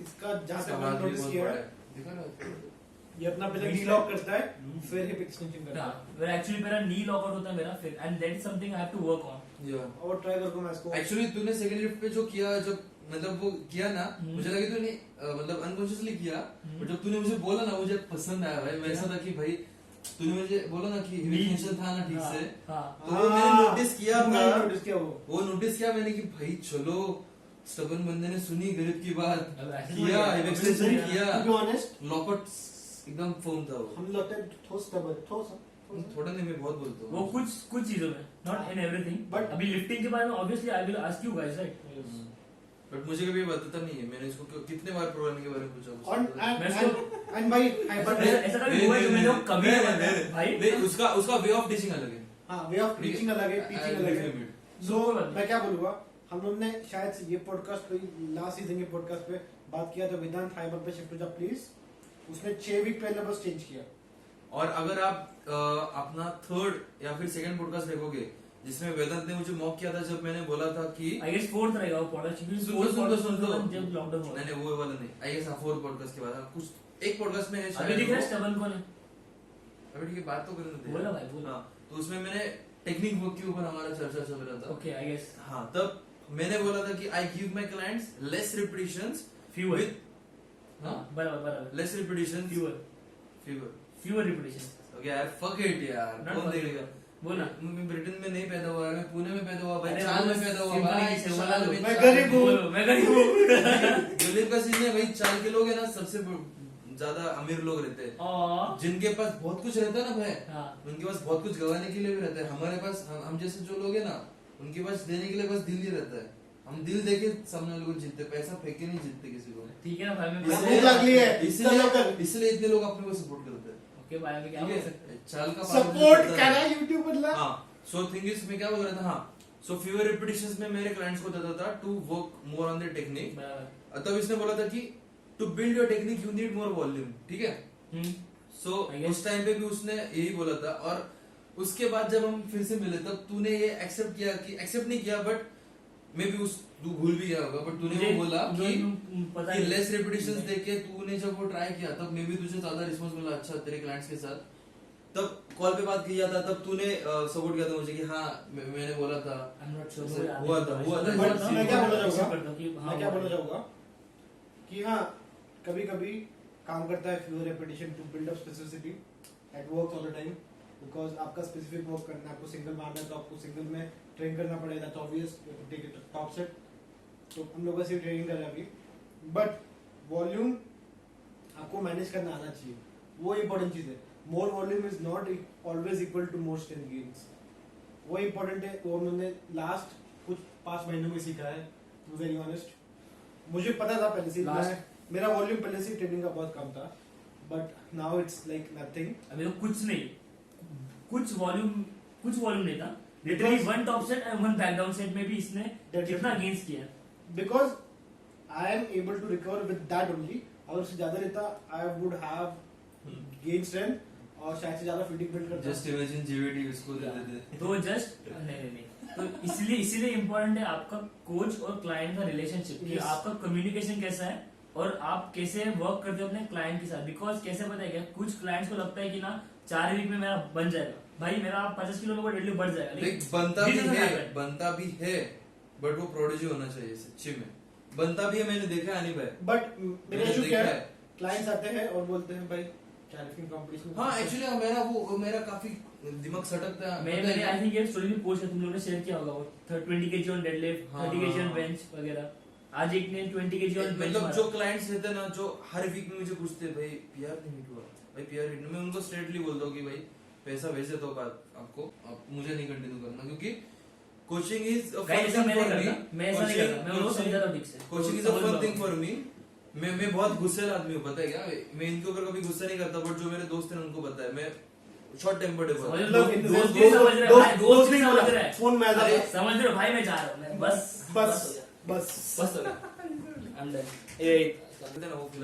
इसका, जहाँ इसका तक हाथ मैंने भी नोटिस बहुत किया बड़ा है, है। देखा ना? ये अपना पहले नी लॉक करता है, फिर हिप एक्सटेंशन करता है। हाँ, मेरा एक्चुअली मेरा नी लॉकआउट होता है मेरा फिर, and that is something I have to work on. या और ट्राई करो मैं इसको। एक्चुअली तूने सेकंड लिफ्ट पे जो किया, जब मतलब वो किया ना, मुझे लगा तूने मतलब अनकॉन्शियसली किया, बट जब तूने मुझे बोला ना मुझे पसंद आया भाई। वैसा था कि भाई तूने मुझे बोला ना कि हिप एक्सटेंशन था ना ठीक से, हाँ, तो वो मैंने नोटिस किया था। नोटिस किया वो नोटिस किया मैंने कि भाई चलो, स्टबन बंदे ने सुनी गरीब की बात, अब किया हिप एक्सटेंशन किया, टू बी ऑनेस्ट लॉकआउट एकदम फोम था वो। हम लगता है ठोस ठोस थोड़ा नहीं, मैं बहुत बोलता हूँ वो कुछ चीजों में, नॉट इन एवरीथिंग। But- अभी लिफ्टिंग के बारे में obviously I will ask you guys, right? But मुझे कभी बताता नहीं है। मैंने इसको कितने बार प्रोग्रामिंग के बारे में पूछा और उसको। एंड भाई हाइपर ऐसा कभी हुआ है जो मैंने वो कभी नहीं बताया भाई? नहीं, उसका वे ऑफ टीचिंग अलग है। हाँ, वे ऑफ टीचिंग अलग है, टीचिंग अलग है। सो मैं क्या बोलूंगा, हम लोग ने शायद से ये पॉडकास्ट पे, लास्ट सीजन के पॉडकास्ट पे बात किया था वेदांत हाइपर पे शिफ्ट हो जा प्लीज। उसने 6 वीक पहले बस चेंज किया। और अगर आप अपना थर्ड या फिर सेकंड पॉडकास्ट देखोगे जिसमें वेदांत ने मुझे मॉक किया था जब मैंने बोला था कि आई गेस फोर्थ रहेगा वो पॉडकास्ट, क्योंकि फोर्थ सुन पॉडकास्ट लो जब लॉकडाउन हुआ। नहीं वो वाला नहीं, आई गेस फोर्थ पॉडकास्ट के बाद कुछ एक पॉडकास्ट में है अभी शायद दिख रहा है वो। स्टबन कौन है? अभी ठीक है, बात तो करने दे। बोला भाई, बोला। हाँ, तो उसमें मैंने टेक्निक वर्क के ऊपर हमारा चर्चा चल रहा था। ओके, आई गेस हाँ, तब मैंने बोला था कि I give my clients less repetitions fewer. With हां, बराबर less repetitions fewer fever repetition. Okay यार, फक इट यार, Not कौन fuck it. देखेगा? बोला। मैं ब्रिटेन में नहीं पैदा हुआ, मैं पुणे में पैदा हुआ भाई, अरे चाल वो में पैदा हुआ सिंपल भाई, ही से बोला चाल लो। में, मैं चाल गरीब में। हूँ। बोलो, मैं गरीब हूँ। गरीब का सीन है भाई, चाल के लोग है ना सबसे ज्यादा अमीर लोग रहते हैं, और जिनके पास बहुत कुछ रहता है ना भाई, हाँ, उनके पास बहुत कुछ गवाने के लिए भी रहता है। हमारे पास हम जैसे जो लोग है ना, उनके पास देने के लिए बस दिल ही रहता है। हम दिल देके सामने लोग जीतते, पैसा फेंक के नहीं जीतते किसी को। ठीक है ना भाई, मैं इसलिए- भूख लग रही है, चलो कर। इसलिए इतने लोग अपने को सपोर्ट करते हैं। ओके भाई, अभी क्या ठीक बोल है, सकते हैं? चाल का सपोर्ट करा यूट्यूब मतलब। हाँ, सो थिंग इज मैं क्या बोल रहा था, हाँ, सो फीवर रिपीटिशंस में मेरे क्लाइंट्स को देता था to work more on the technique. बराबर। तब इसने बोला था कि to build your technique you need more volume, ठीक है। सो I guess- उस टाइम पे भी उसने यही बोला था, और उसके बाद जब हम फिर से मिले तब तूने ये एक्सेप्ट किया कि एक्सेप्ट नहीं किया, बट मे बी उस तू भूल भी गया होगा, बट तूने मुझे- वो बोला मुझे कि पता कि नहीं। लेस रिपीटिशंस देके तूने जब वो ट्राई किया तब मे बी तुझे ज्यादा रिस्पांस मिला अच्छा तेरे क्लाइंट्स के साथ। तब कॉल पे बात किया था, तब तूने सपोर्ट किया था मुझे कि हाँ मैंने बोला था। I'm not sure, ऐसे मुझे याद हुआ नहीं। था। बट मैं क्या बोलना accept चाहूंगा, करता हूँ कि हाँ, मैं क्या हुआ बोलना था। चाहूंगा कि हाँ, कभी कभी काम करता है fewer repetition to build up specificity at work all the time, because आपका स्पेसिफिक वर्क करना है, आपको सिंगल मारना है तो आपको सिंगल में ट्रेन करना पड़ेगा, तो obvious take it top set. तो हम लोग ऐसे ट्रेनिंग कर रहे हैं अभी, बट वॉल्यूम आपको मैनेज करना आना चाहिए, वो इंपॉर्टेंट चीज है। More volume is not always equal to more strength gains, वो इंपॉर्टेंट है। वो मैंने लास्ट कुछ 5 महीनों में सीखा है, टू वेरी ऑनेस्ट। मुझे पता था पहले से, मेरा वॉल्यूम पहले से ट्रेनिंग का बहुत कम था, but now it's like nothing. अभी तो कुछ नहीं, कुछ वॉल्यूम नहीं था। Literally one top set and one back down set में भी इसने कितना गेन्स किया। Because I am able to recover with that only. अगर उससे ज्यादा रहता I would have gain strength और शायद से ज्यादा फिटिंग बिल्ड करता। जस्ट इमेजिन जीवीटी उसको दे देते। तो जस्ट नहीं, तो इसलिए इम्पोर्टेंट है आपका कोच और क्लाइंट का रिलेशनशिप, कि Yes. आपका कम्युनिकेशन कैसा है और आप कैसे वर्क करते हो अपने क्लाइंट के साथ। बिकॉज कैसे पता है क्या, कुछ क्लाइंट्स को लगता है कि ना 4 वीक में मेरा बन जाएगा, भाई मेरा 50 किलो का डेडलिफ्ट बढ़ जाएगा, देख बनता भी है बट वो प्रोडिजी होना चाहिए सच्ची में। बनता भी है, मैंने देखा है अनिल भाई। बट मेरा मैंने इशू क्या देखा है, है। क्लाइंट्स आते हैं और बोलते हैं भाई कैलिफिंग कंपटीशन। हाँ एक्चुअली मेरा काफी दिमाग सटकता है। मैंने आई थिंक ये स्टोरी भी पोस्ट तुम लोगों ने शेयर किया होगा, वो 20 kg ऑन डेडलिफ्ट, हाँ, 30 kg ऑन हाँ। बेंच वगैरह। आज एक ने 20 kg ऑन बेंच मतलब जो क्लाइंट्स रहते हैं ना, जो हर वीक में मुझे पूछते हैं भाई पीआर नहीं हिट हुआ, भाई पीआर हिट, मैं उनको स्ट्रेटली बोलता हूँ कि भाई पैसा वैसे तो आपको मुझे नहीं कंटिन्यू करना, क्योंकि coaching is a fun thing for me. मैं ऐसा नहीं करता, मैं उनको समझाता हूँ ठीक से। Coaching is a fun thing for me. मैं बहुत गुस्सेल आदमी हूँ, पता है क्या, मैं इनके ऊपर कभी गुस्सा नहीं करता, बट जो मेरे दोस्त हैं उनको पता है मैं शॉर्ट टेम्पर्ड है बहुत। दोस्त नहीं समझ रहे भाई, दोस्त नहीं समझ रहे, फोन में आ अरे जाता। समझ रहे हो भाई, मैं जा रहा हूँ, बस बस हो गया। I'm done.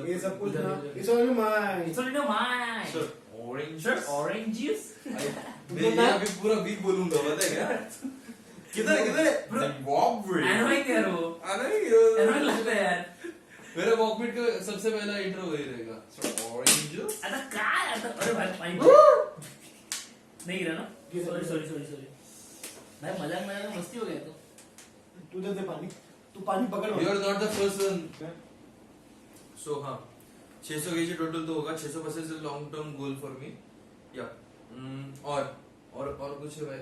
ये सब कुछ ना, it's only my. It's only mine. Sir, orange Sir, orange juice. मैं ये अभी पूरा वीक बोलूंगा, पता है क्या? किधर वॉकबीट Annoying है वो, अरे annoying लगता है यार। मेरा वॉकबीट का सबसे पहला इंट्रो वही रहेगा। Sir, orange अरे काय आता, अरे भाई पानी नहीं गिरा ना, सॉरी भाई, मजाक में मस्ती हो गया तो। तू दे पानी, तू पानी पकड़। You are not the first one. So हाँ 600 kg टोटल तो होगा, 600% is long term goal for मी। या और कुछ है भाई,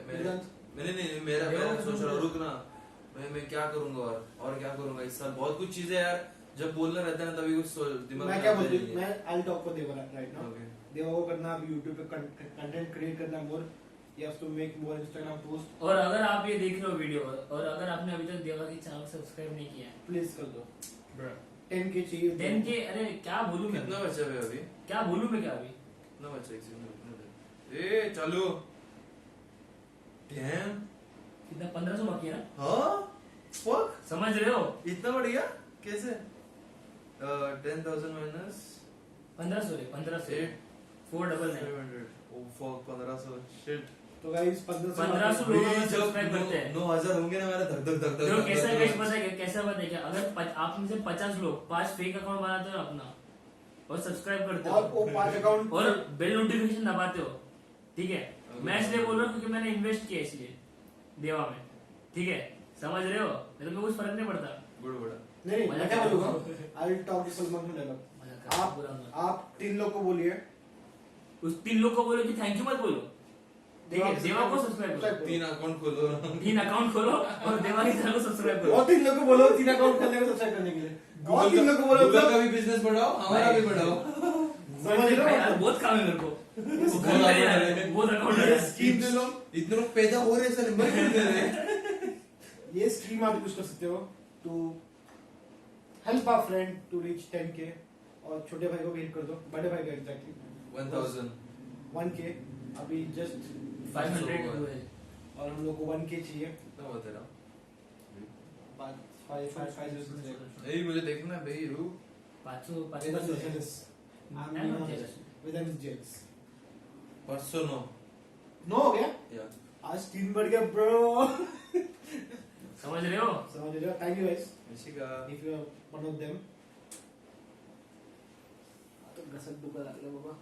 मैंने नहीं मेरा सोच रहा हूँ, रुक ना, मैं क्या करूंगा और क्या करूंगा इस साल। बहुत कुछ चीजें यार, जब बोलना रहता है ना तभी कुछ दिमाग मैं में क्या आता बोलती नहीं है। मैं आई टॉक फॉर देवा राइट नाउ Okay. देवा को करना अभी YouTube पे कंटेंट क्रिएट करना more you have to make more Instagram post और अगर आप ये देख रहे हो वीडियो और अगर आपने अभी तक देवा की चैनल सब्सक्राइब नहीं किया है प्लीज कर दो ब्रो 10K चाहिए 10K अरे क्या बोलूं मैं कितना बचा है अभी? क्या बोलूं मैं क्या अभी कितना बचा है? एक सेकंड। ए चालू। Damn. कितना 1500 बाकी है ना हाँ? Fuck. समझ रहे हो इतना बढ़ गया? कैसे? 10,000 minus 1500 रे 1500 8 499 700. Oh fuck 1500. Shit. तो गाइस 1500 1500 लोग हमें सब्सक्राइब करते हैं 9,000 होंगे ना मेरा धक धक धक धक देखो धक कैसा धक है धक। पता है क्या कैसा पता है क्या अगर आप में से 50 लोग 5 फेक अकाउंट बनाते हो अपना और सब्सक्राइब करते और वो हो 5 अकाउंट और बेल नोटिफिकेशन दबाते हो ठीक है मैं इसलिए बोल रहा हूँ क्योंकि मैंने इन्वेस्ट किया इसलिए देवा में ठीक है समझ रहे हो मेरे को कुछ फर्क नहीं पड़ता गुड बड़ा। नहीं मजा मैं क्या कर बोलूंगा रहा I will talk to Salman Khan dialogue मजा कर रहा हूँ, बुरा मत। आप 3 लोग को बोलिए उस 3 लोग को बोलो कि थैंक यू मत बोलो ठीक है देवा को सब्सक्राइब करो 3 अकाउंट खोलो। 3 अकाउंट खोलो और देवा की चैनल को सब्सक्राइब करो और 3 लोग को बोलो 3 अकाउंट करने को सब्सक्राइब करने के लिए और 3 लोग को बोलो गूगल का भी बिजनेस बढ़ाओ, हमारा भी बढ़ाओ। समझ रहे हो यार बहुत काम है मेरे को वो घर बहुत में काम है, है। बहुत अकाउंट ये है स्कीम दे लो इतने लोग पैदा हो रहे सर मर क्यों दे रहे? ये स्कीम आप यूज कर सकते हो to help our friend to reach 10K और छोटे भाई को भी हेल्प कर दो बड़े भाई को एग्जैक्टली 1000 1K अभी जस्ट 500 हुए और हम लोग को 1K चाहिए कितना हुआ तेरा? बाद 5 ए मुझे देखना है भाई रू। 500 Vedan is 500 jealous. I'm I'm not not jealous. Vedan is jealous. 509 No हो गया? या आज 3 बढ़ गया bro. समझ रहे हो समझ रहे हो? Thank you guys. इसी का If you are one of them. तो घसट दुखा लागलं बाबा.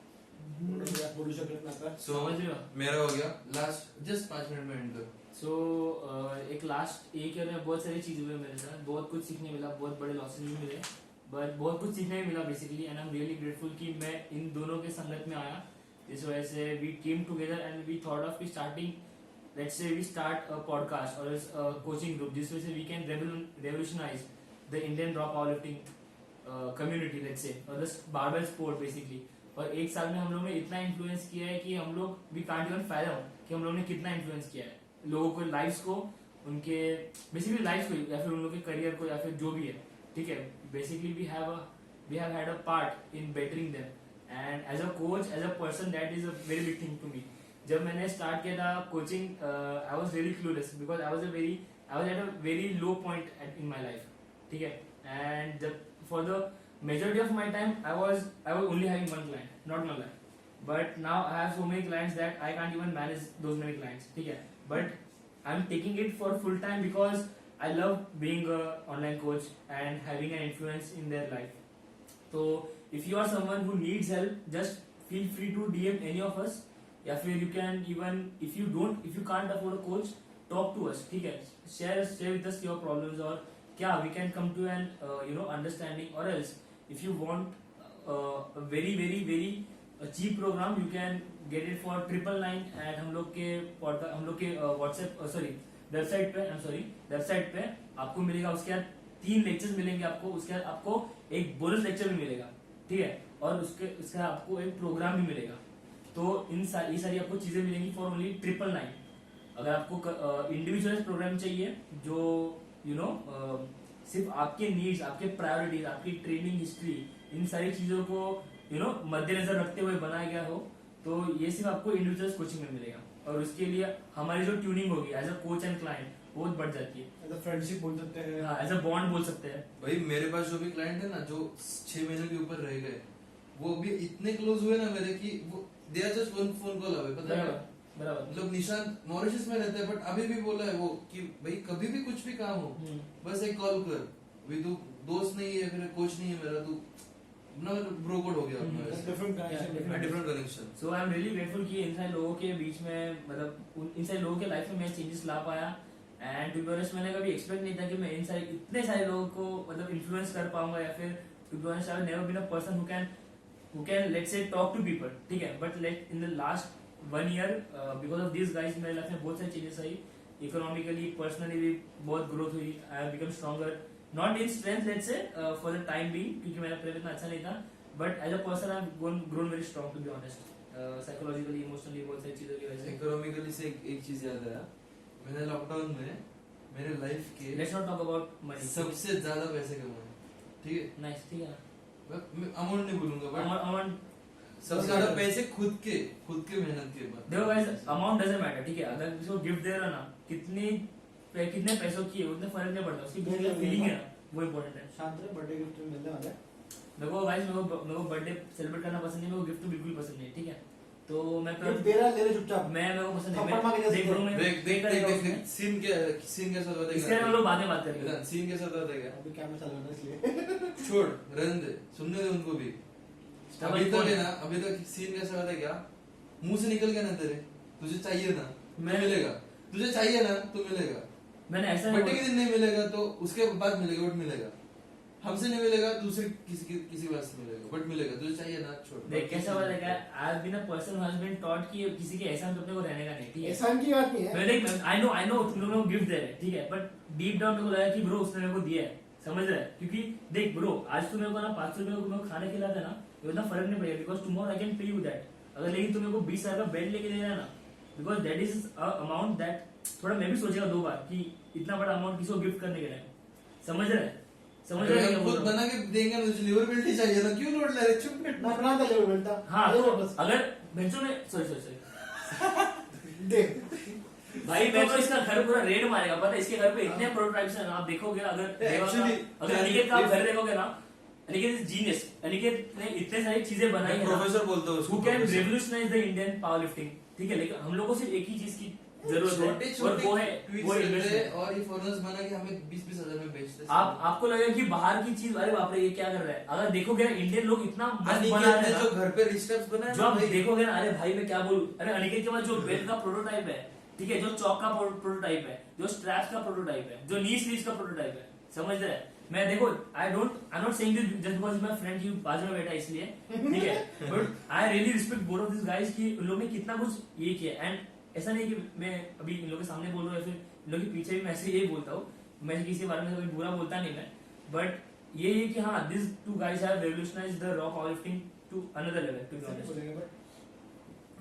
बोलू शकत नाही आता. सो समझ रहे हो मेरा हो गया लास्ट जस्ट 5 मिनट में एंड कर। सो एक लास्ट एक ईयर में बहुत सारी चीजें हुई मेरे साथ बहुत कुछ सीखने मिला बहुत बड़े लॉसेस भी मिले बट बहुत कुछ सीखने भी मिला basically and I am really grateful कि मैं इन दोनों के संगत में आया इस वजह से we came together and we thought of starting let's say we start a podcast और कोचिंग ग्रुप जिस वजह से we can revolutionize the Indian drop power lifting community let's say और द बारबेल स्पोर्ट बेसिकली और एक साल में हम लोग ने इतना इन्फ्लुएंस किया है कि हम लोग वी कांट इवन फैथम कि हम लोग ने कितना इन्फ्लुएंस किया है लोगों को लाइफ्स को उनके बेसिकली लाइफ्स को या फिर उन लोगों के करियर को या फिर जो भी है ठीक है basically we have had a part in bettering them and as a coach as a person that is a very big thing to me जब मैंने स्टार्ट किया था coaching I was really clueless because I was at a very low point in my life ठीक है and जब for the majority of my time I was only having one client not one client but now I have so many clients that I can't even manage those many clients ठीक है but I'm taking it for full time because I love being a online coach and having an influence in their life so if you are someone who needs help just feel free to DM any of us या फिर you can even if you can't afford a coach talk to us ठीक है share with us your problems और क्या we can come to an understanding or else if you want a very very very cheap program you can get it for 999 and हम लोग के WhatsApp website पे आपको मिलेगा उसके बाद 3 लेक्चर्स मिलेंगे आपको उसके बाद आपको एक बोनस लेक्चर भी मिलेगा ठीक है और उसके बाद आपको एक प्रोग्राम भी मिलेगा तो ये सारी आपको चीजें मिलेंगी फॉर ओनली 999 अगर आपको इंडिविजुअल प्रोग्राम चाहिए जो सिर्फ आपके नीड्स आपके प्रायोरिटीज आपकी ट्रेनिंग हिस्ट्री इन सारी चीजों को मद्देनजर रखते हुए बनाया गया हो तो ये सिर्फ आपको इंडिविजुअल कोचिंग में मिलेगा और उसके लिए हमारी जो ट्यूनिंग होगी as a coach and client वो बढ़ जाती है As a friendship बोल सकते हैं. हाँ एज अ बॉन्ड बोल सकते हैं भाई मेरे पास जो भी क्लाइंट है ना जो 6 महीने के ऊपर रह गए वो अभी इतने क्लोज हुए ना मेरे कि वो they are just one phone call away पता है बराबर मतलब निशांत मॉरिशस में रहता है बट अभी भी बोला है वो कि भाई कभी भी कुछ भी काम हो बस एक कॉल कर भाई तू दोस्त नहीं है फिर कोच नहीं है मेरा तू ना ब्रो कोड हो गया अपना That's वैसे different connection. Yeah, different connection so I am really grateful कि इन सारे लोगों के बीच में मतलब इन सारे लोगों के लाइफ में मैं चेंजेस ला पाया एंड टू बी ऑनेस्ट मैंने कभी एक्सपेक्ट नहीं था कि मैं इतने सारे लोगों को मतलब इन्फ्लुएंस कर पाऊंगा या फिर to be honest I have never been a person who can let's say talk to people ठीक है but like in the last 1 year because of this guys मेरे लाइफ में बहुत सारी चेंजेस आई इकोनॉमिकली पर्सनली भी बहुत ग्रोथ हुई I have become stronger not in strength let's say for the time being, क्योंकि मेरा पहले इतना अच्छा नहीं था, but as a person I have grown very strong to be honest, psychologically emotionally बहुत सारी चीजों की वजह से। इकोनॉमिकली से एक चीज याद आया, मैंने लॉकडाउन में मेरे लाइफ के let's not talk about money, सबसे ज्यादा पैसे कमाए, ठीक है? नाइस, ठीक है, मैं अमाउंट नहीं बोलूंगा, बट अमाउंट सबसे ज्यादा पैसे खुद के मेहनत के बाद। देखो गाइस, अमाउंट डजंट मैटर, ठीक है? अगर किसी को गिफ्ट दे रहा ना, कितने पैसों की है उतने फर्क नहीं पड़ता, उसकी फीलिंग है ना, वो इम्पोर्टेंट है। शांत रहे, बर्थडे गिफ्ट मिलने वाला है। मेरे को गाइस, मेरे को बर्थडे सेलिब्रेट करना पसंद नहीं, मेरे को गिफ्ट तो बिल्कुल पसंद नहीं, ठीक है? तो मैं गिफ्ट दे रहा है, ले ले चुपचाप। मेरे को पसंद थप्पड़ मार के नहीं। जैसे देख ब्रो, मैं देख सीन कैसा होता है, इसके बारे में हम लोग बातें बात करेंगे। सीन कैसा होता है, अभी कैमरा चल रहा है इसलिए छोड़ रहने दे, सुनने दे उनको भी। अभी तक है ना, अभी तक सीन कैसा होता है, क्या मुंह से निकल गया ना तेरे, तुझे चाहिए ना मैं मिलेगा, तुझे चाहिए ना तो मिलेगा, मैंने ऐसा बर्थडे के दिन नहीं मिलेगा तो उसके बाद मिलेगा, बट मिलेगा। हमसे नहीं मिलेगा, दूसरे किसी बात से मिलेगा, बट मिलेगा, तुझे चाहिए ना छोड़। देख कैसा हुआ है, I have been a person who has been taught कि किसी के एहसान पे अपने को रहने का नहीं, ठीक है? एहसान की बात नहीं है। मैं देख, आई नो तुम लोगों को गिफ्ट दे रहे हैं, ठीक है, बट डीप डाउन मेरे को लगा कि ब्रो उसने मेरे को दिया है, समझ रहा है? क्योंकि देख ब्रो, आज तू मेरे को ना 500 रुपए को मेरे को खाने खिलाता है ना, इतना फर्क नहीं पड़ेगा, because tomorrow I can pay you that. अगर लेकिन तू मेरे को 20,000 का बेड लेके दे रहा है ना, because that is amount that थोड़ा मैं भी सोचेगा 2 बार कि इतना बड़ा अमाउंट किसी को गिफ्ट करने के लिए, समझ रहे हैं? समझ रहे हैं क्या बोल खुद रहा हूँ? बना के देंगे ना, तुझे लिवरबिलिटी चाहिए ना, क्यों लोड ले रहे, चुप ना बना दे ले बेटा। हाँ, ले तो बस अगर बेंचो में सॉरी दे। भाई मैं तो इसका घर पूरा रेड मारेगा, पता है? इसके घर पे इतने प्रोटोटाइप्स हैं ना, आप देखोगे अगर Actually, अगर अनिकेत का आप घर देखोगे ना, अनिकेत इज जीनियस, अनिकेत ने इतने सारी चीजें बनाई है, प्रोफेसर बोलते हो who can revolutionize the Indian power lifting, ठीक है? लेकिन हम लोग को सिर्फ एक ही चीज की जरूरत है, और वो है वो इन्वेस्टमेंट। और ये फॉरेनर्स बना के हमें 20-20 हजार में बेचते हैं। आपको लगेगा कि बाहर की चीज, अरे बाप रे ये क्या कर रहा है? अगर देखोगे ना, इंडियन लोग इतना मस्त बना अनिकेत रहे ने हैं जो ना, घर पे रिस्टेप्स बनाए जो आप देखोगे ना, अरे भाई मैं क्या बोलूं, अरे अनिकेत के पास जो बेल्ट का प्रोटोटाइप है, ठीक है, जो चौक का प्रोटोटाइप है, जो स्ट्रैप्स का प्रोटोटाइप है, जो नी स्लीव्स का प्रोटोटाइप है, समझ रहे हैं? मैं देखो, I not saying this just because my friend की बाजू में बैठा है इसलिए, ठीक है, but I really respect both of this guys कि उन लोगों ने कितना कुछ ये किया। एंड ऐसा नहीं कि मैं अभी इन लोगों के सामने बोल रहा हूँ या फिर इन लोगों के पीछे भी मैं ऐसे यही बोलता हूँ, मैं किसी के बारे में कभी बुरा बोलता नहीं मैं, बट ये है कि हाँ, this two guys have revolutionised the raw power lifting to another level, to be honest.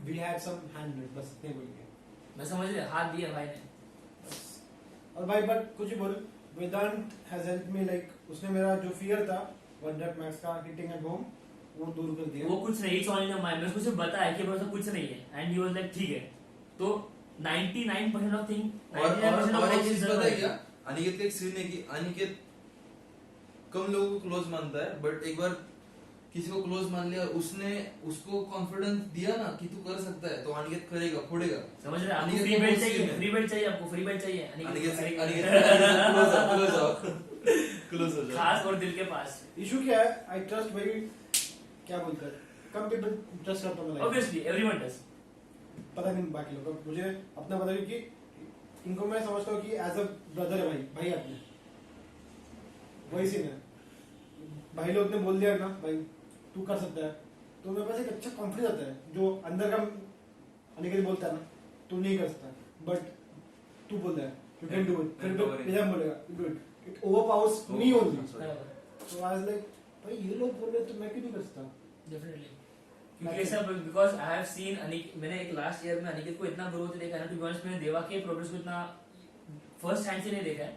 We had some hand बस इतने बोलेंगे। मैं समझ रहा, हाथ दिया भाई ने। और भाई बट कुछ ही बोल, वेदांत हैज हेल्प मी, लाइक उसने मेरा जो फियर था 1 rep max का हिटिंग एट होम, वो दूर कर दिया। वो कुछ नहीं, इट्स ऑल इन माइंड, मैं उसको सिर्फ बताया कि बस कुछ नहीं है, एंड ही वाज लाइक ठीक है। तो 99% ऑफ थिंग, 99% और ऑफ एक चीज पता है क्या, अनिकेत का एक सीन है कि अनिकेत कम लोगों को क्लोज मानता है, बट एक बार किसी को क्लोज मान लिया, उसने उसको कॉन्फिडेंस दिया ना कि तू कर सकता है, तो अनिकेत करेगा, फोड़ेगा। समझ रहे हैं? आपको अनिकेत फ्री को बेल्ट बहुत चाहिए, सीन है। फ्री बेल्ट चाहिए आपको, फ्री बेल्ट चाहिए अनिकेत क्लोज हो जाओ। खास और दिल के पास। इशू क्या है, आई ट्रस्ट वेरी, क्या बोलते हैं, कम पीपल ट्रस्ट करता हूं। ऑब्वियसली एवरीवन डज, पता नहीं बाकी लोगों को, मुझे अपना पता है कि इनको मैं समझता हूँ कि एज अ ब्रदर है, भाई अपने वही सीन है। भाई लोग ने बोल दिया ना भाई तू कर सकता है, तो मेरे पास एक अच्छा कॉन्फिडेंस आता है, जो अंदर का अनिकेत बोलता है ना तू नहीं कर सकता, बट तू बोल रहा है यू कैन डू इट, फिर तो निजाम बोलेगा do it, it overpowers me only. So I was like भाई ये लोग बोल रहे तो मैं क्यों नहीं कर सकता। डेफिनेटली, क्योंकि ऐसा बिकॉज आई हैव सीन मैंने एक लास्ट ईयर में अनिकेत को इतना ग्रोथ देखा है ना, टू बी ऑनेस्ट मैंने देवा के प्रोग्रेस को इतना फर्स्ट हैंड से नहीं देखा है,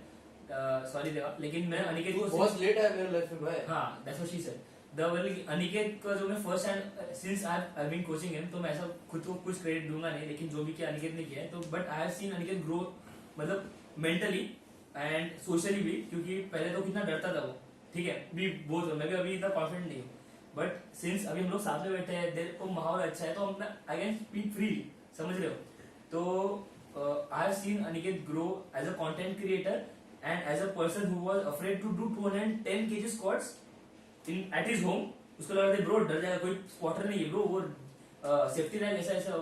सॉरी देवा, लेकिन मैंने अनिकेत को बहुत लेट है मेरे लाइफ में भाई। हाँ, that's what she said. Aniket का जो मैं first hand since I have been coaching him, तो मैं ऐसा खुद को कुछ क्रेडिट दूंगा नहीं, लेकिन जो भी किया अनिकेत ने किया है, तो but I have seen Aniket grow, मतलब मेंटली एंड सोशली भी, क्योंकि पहले तो कितना डरता था वो, ठीक है, भी बोल मैं भी अभी इतना कॉन्फिडेंट नहीं हूँ, बट सिंस अभी हम लोग साथ में बैठे हैं, देर को माहौल अच्छा है, तो हम आई कैन स्पीक फ्रीली, समझ रहे हो? तो I have seen Aniket grow as a content creator and as a person who was afraid to do 210 kg squats at his home, उसको लग रहा था ब्रो डर जाएगा, कोई स्क्वाटर नहीं है ब्रो, वो सेफ्टी लाइन ऐसा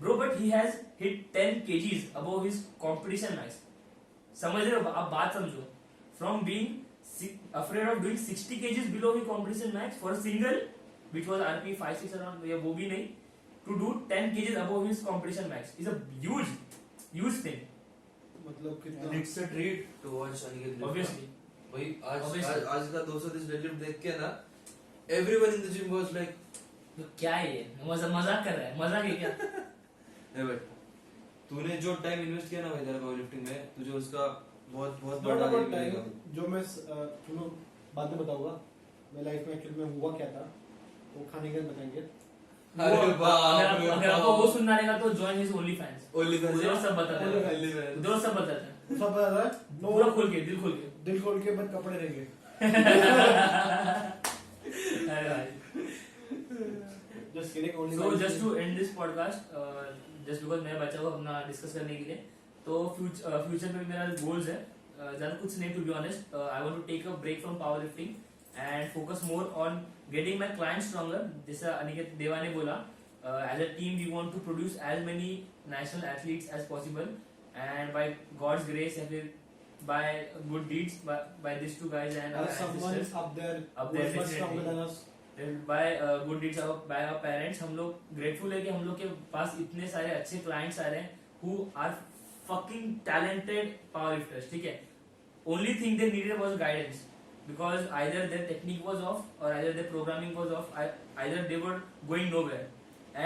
bro, but he has hit 10 kgs above his competition max। समझ रहे हो? आप बात समझो, from being afraid of doing 60 kgs below his competition max for a single which was RP 5-6 around, या वो भी नहीं, to do 10 kgs above his competition max is a huge thing। मतलब कितना And it's a treat to watch Aniket lift. Obviously, भाई आज Obviously. आज का 230 डेडलिफ्ट देख के ना everyone in the gym was like तो क्या है ये मजाक कर रहा है, मजाक है क्या? ए बट तूने जो टाइम इन्वेस्ट किया ना भाई तेरा पावर लिफ्टिंग में तुझे उसका बहुत बहुत Not बड़ा about ये मिलेगा। time, जो मैं तुम्हें बाद में बताऊंगा मैं लाइफ में एक्चुअली में हुआ क्या था वो खाने के बाद बताएंगे। अरे बाप रे अगर आपको वो सुनना रहेगा तो join his only fans, OnlyFans। उधर सब बताते हैं, OnlyFans। उधर सब बताते हैं, सब पता था पूरा खोल के, दिल खोल के। दिल खोल के बस कपड़े रहेंगे। अरे भाई। Just kidding, only So one just thing. to end this podcast, just because मैं बचा हुआ अपना डिस्कस करने के लिए, तो फ्यूचर में मेरा गोल्स है ज़्यादा कुछ नहीं, to be honest. I want to take a break from power lifting and focus more on getting my clients stronger. जैसा अनिकेत देवा ने बोला, as a team we want to produce as many national athletes as possible and by God's grace या फिर by good deeds by these two guys and our As someone ancestors, up there Up who there, is much definitely. stronger than us. by good deeds by our parents, हम लोग grateful है कि हम लोग के पास इतने सारे अच्छे clients आ रहे हैं who are fucking talented powerlifters, ठीक है? Only thing they needed was guidance, because either their technique was off or either their programming was off, either they were going nowhere.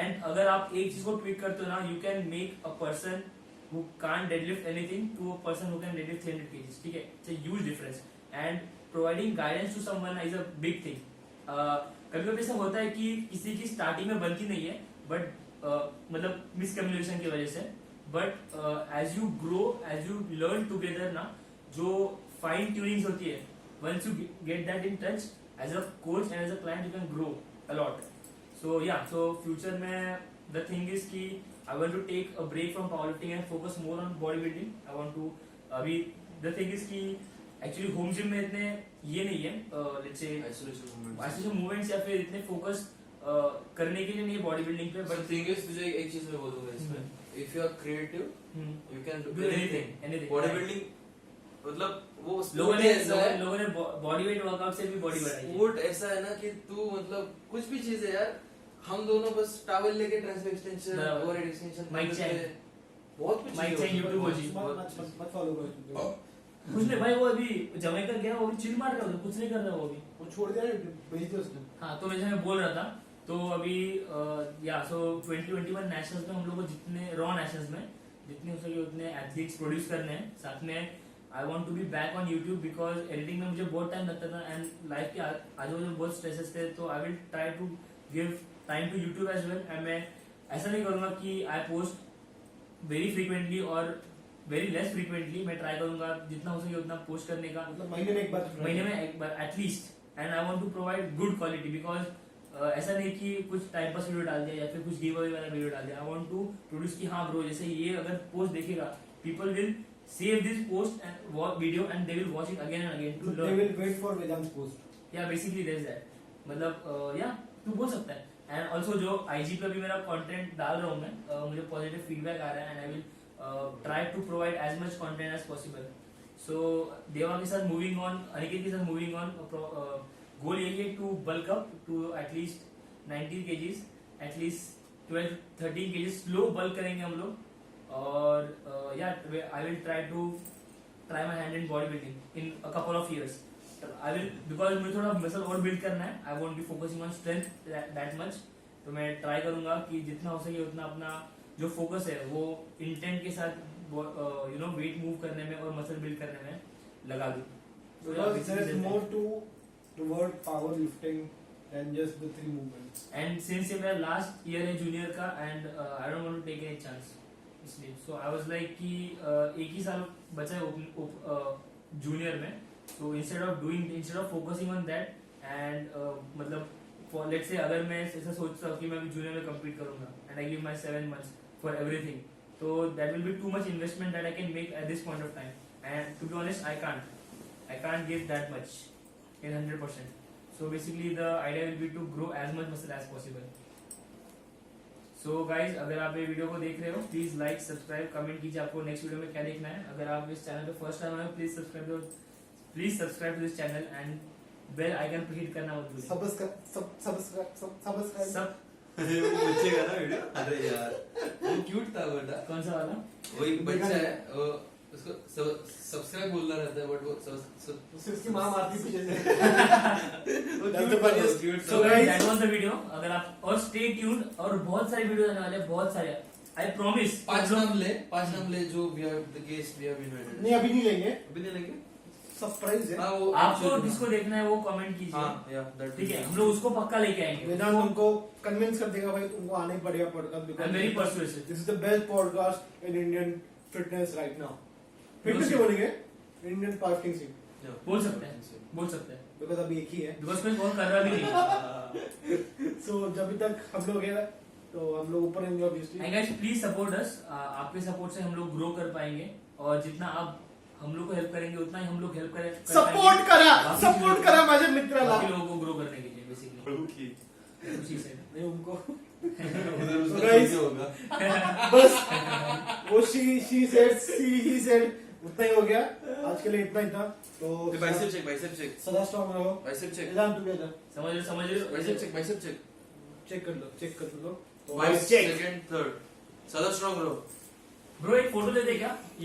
And अगर आप एक चीज को tweak करते हो ना, you can make a person who can't deadlift anything to a person who can deadlift 300 kgs, ठीक है? It's a huge difference, and providing guidance to someone is a big thing. कभी कभी ऐसा होता है कि किसी की स्टार्टिंग में बनती नहीं है, बट मतलब मिसकम्युनिकेशन की वजह से, but as you grow, as you learn together ना, जो फाइन ट्यूनिंग होती है, once you get that in touch as a coach and as a client, you can grow a lot. So yeah, so future में the thing is कि I want to take a break from powerlifting and focus more on bodybuilding. I want to अभी the thing is कि actually home gym में इतने ये नहीं है, let's say isolation movements या फिर इतने focus करने के लिए नहीं है bodybuilding पे, But but thing is तुझे एक चीज मैं बोलूंगा इसमें, if you are creative you can do anything. bodybuilding मतलब वो लोगों sport ने ऐसा है, लोगों ने body weight workout से भी body बढ़ाई है। स्पोर्ट ऐसा है ना कि तू मतलब कुछ भी चीज है यार, हम दोनों बस टॉवल लेके ट्राइसेप एक्सटेंशन बराबर। Overhead extension Mike Chang। बहुत कुछ Mike Chang YouTube बहुत- होगी। मत फॉलो करो। कुछ नहीं भाई, वो अभी जमैका गया, वो भी चिल मार रहा है, कुछ नहीं कर रहा वो अभी। वो छोड़ दिया ना, भेज दिया उसने। हाँ, तो जैसे मैं बोल रहा था, तो अभी या सो 2021 नेशनल्स में हम लोग को जितने रॉ नेशनल्स में जितने हो सके उतने एथलीट्स प्रोड्यूस करने हैं। साथ में I want to be back on YouTube, because editing में मुझे बहुत टाइम लगता था एंड लाइफ के आजू बाजू बहुत स्ट्रेसेस थे, तो I will try to give time to YouTube as well. And मैं ऐसा नहीं करूंगा कि आई पोस्ट वेरी फ्रीक्वेंटली और वेरी लेस फ्रीक्वेंटली। मैं ट्राई करूंगा जितना हो सके उतना पोस्ट करने का, मतलब महीने में एक बार तो महीने में एक बार at least. And I want to provide good quality, because ऐसा नहीं कि कुछ टाइम पास वीडियो डाल दिया या फिर कुछ गिव अवे वाला वीडियो डाल दिया। आई वांट टू प्रोड्यूस कि हाँ ब्रो, जैसे ये अगर पोस्ट देखेगा, people will save this post and video and they will watch it again and again to They learn. will wait for Vedant's post. या बेसिकली देयर इज दैट, मतलब या तू बोल सकता है। एंड ऑल्सो जो आईजी पे भी मेरा कंटेंट डाल रहा हूँ मैं, मुझे पॉजिटिव फीडबैक आ रहा है and I will try to provide as much content as possible. So Deva के साथ मूविंग ऑन, अनिकेत के साथ मूविंग ऑन, गोल यही है to bulk up to at least 90 kgs, at least 12-13 kgs slow bulk करेंगे हम लोग। और या I will try my hand in body building in a couple of years. I will, because मुझे थोड़ा मसल और बिल्ड करना है, I won't be focusing on strength that much, तो मैं ट्राई करूंगा कि जितना हो सके उतना अपना जो फोकस है वो इंटेंट के साथ यू नो वेट मूव करने में और मसल बिल्ड करने में लगा दूं। Because there is more to the word powerlifting than just the 3 movements. And since ये मेरा लास्ट ईयर है जूनियर का and I don't want to take any chance, इसलिए सो आई वाज लाइक कि एक ही साल बचा है जूनियर में, so instead of focusing on that and मतलब for let's say अगर मैं ऐसा सोचता हूँ कि मैं जूनियर में compete करूँगा and I give my 7 months for everything, so that will be too much investment that I can make at this point of time, and to be honest I can't give that much in 100%. So basically the idea will be to grow as much muscle as possible. So guys, अगर आप ये video को देख रहे हो, please like subscribe comment कीजिए आपको next video में क्या देखना है। अगर आप इस चैनल पे फर्स्ट टाइम आए हो, please subscribe to this channel and bell icon पर हिट करना मत भूलिए। Subscribe. सब वो बच्चे का ना वीडियो, अरे यार वो क्यूट था बेटा, कौन सा वाला? वो एक बच्चा है, वो उसको सब्सक्राइब बोलना रहता है बट वो उससे उसकी माँ मारती पीछे से That's the funniest. So guys, that was the video. अगर आप और stay tuned और बहुत सारे वीडियो आने वाले हैं, बहुत सारे. I promise. पांच नाम ले जो we have the guest we have invited. नहीं अभी नहीं लेंगे, अभी नहीं लेंगे? सरप्राइज है। हाँ वो आपको जिसको देखना है वो कमेंट कीजिए. हाँ yeah that. ठीक है, हम लोग उसको पक्का लेके आएंगे. वेदांत उनको कन्विंस कर देगा भाई तुमको आना ही पड़ेगा podcast. I'm very persuasive. This is the best podcast in Indian fitness right now. Fitness ही बोलेंगे, इंडियन पावरलिफ्टिंग सीन, बोल सकते हैं, बोल सकते हैं. बिकॉज अभी एक ही है। बिकॉज कोई और कर रहा भी नहीं है. सो जब तक हम लोग है तो हम लोग ऊपर रहेंगे obviously. And guys please support us. आपके सपोर्ट से हम लोग ग्रो कर पाएंगे और जितना आप हम लोग को हेल्प करेंगे उतना ही हम लोग हेल्प करें. सपोर्ट करा माझे मित्राला, बाकी लोगों को ग्रो करने के लिए बेसिकली. खुशी से नहीं उनको उधर उसका guys, जो होगा बस वो शी सेड ही सेड उतना ही हो गया आज के लिए, इतना ही था। तो बाइसेप चेक सदा स्ट्रांग रहो। बाइसेप चेक वेदांत टुगेदर समझ लो बाइसेप चेक चेक कर लो तो बाइसेप सेकंड थर्ड सदा स्ट्रांग रहो. ब्रो एक फोटो दे दे क्या.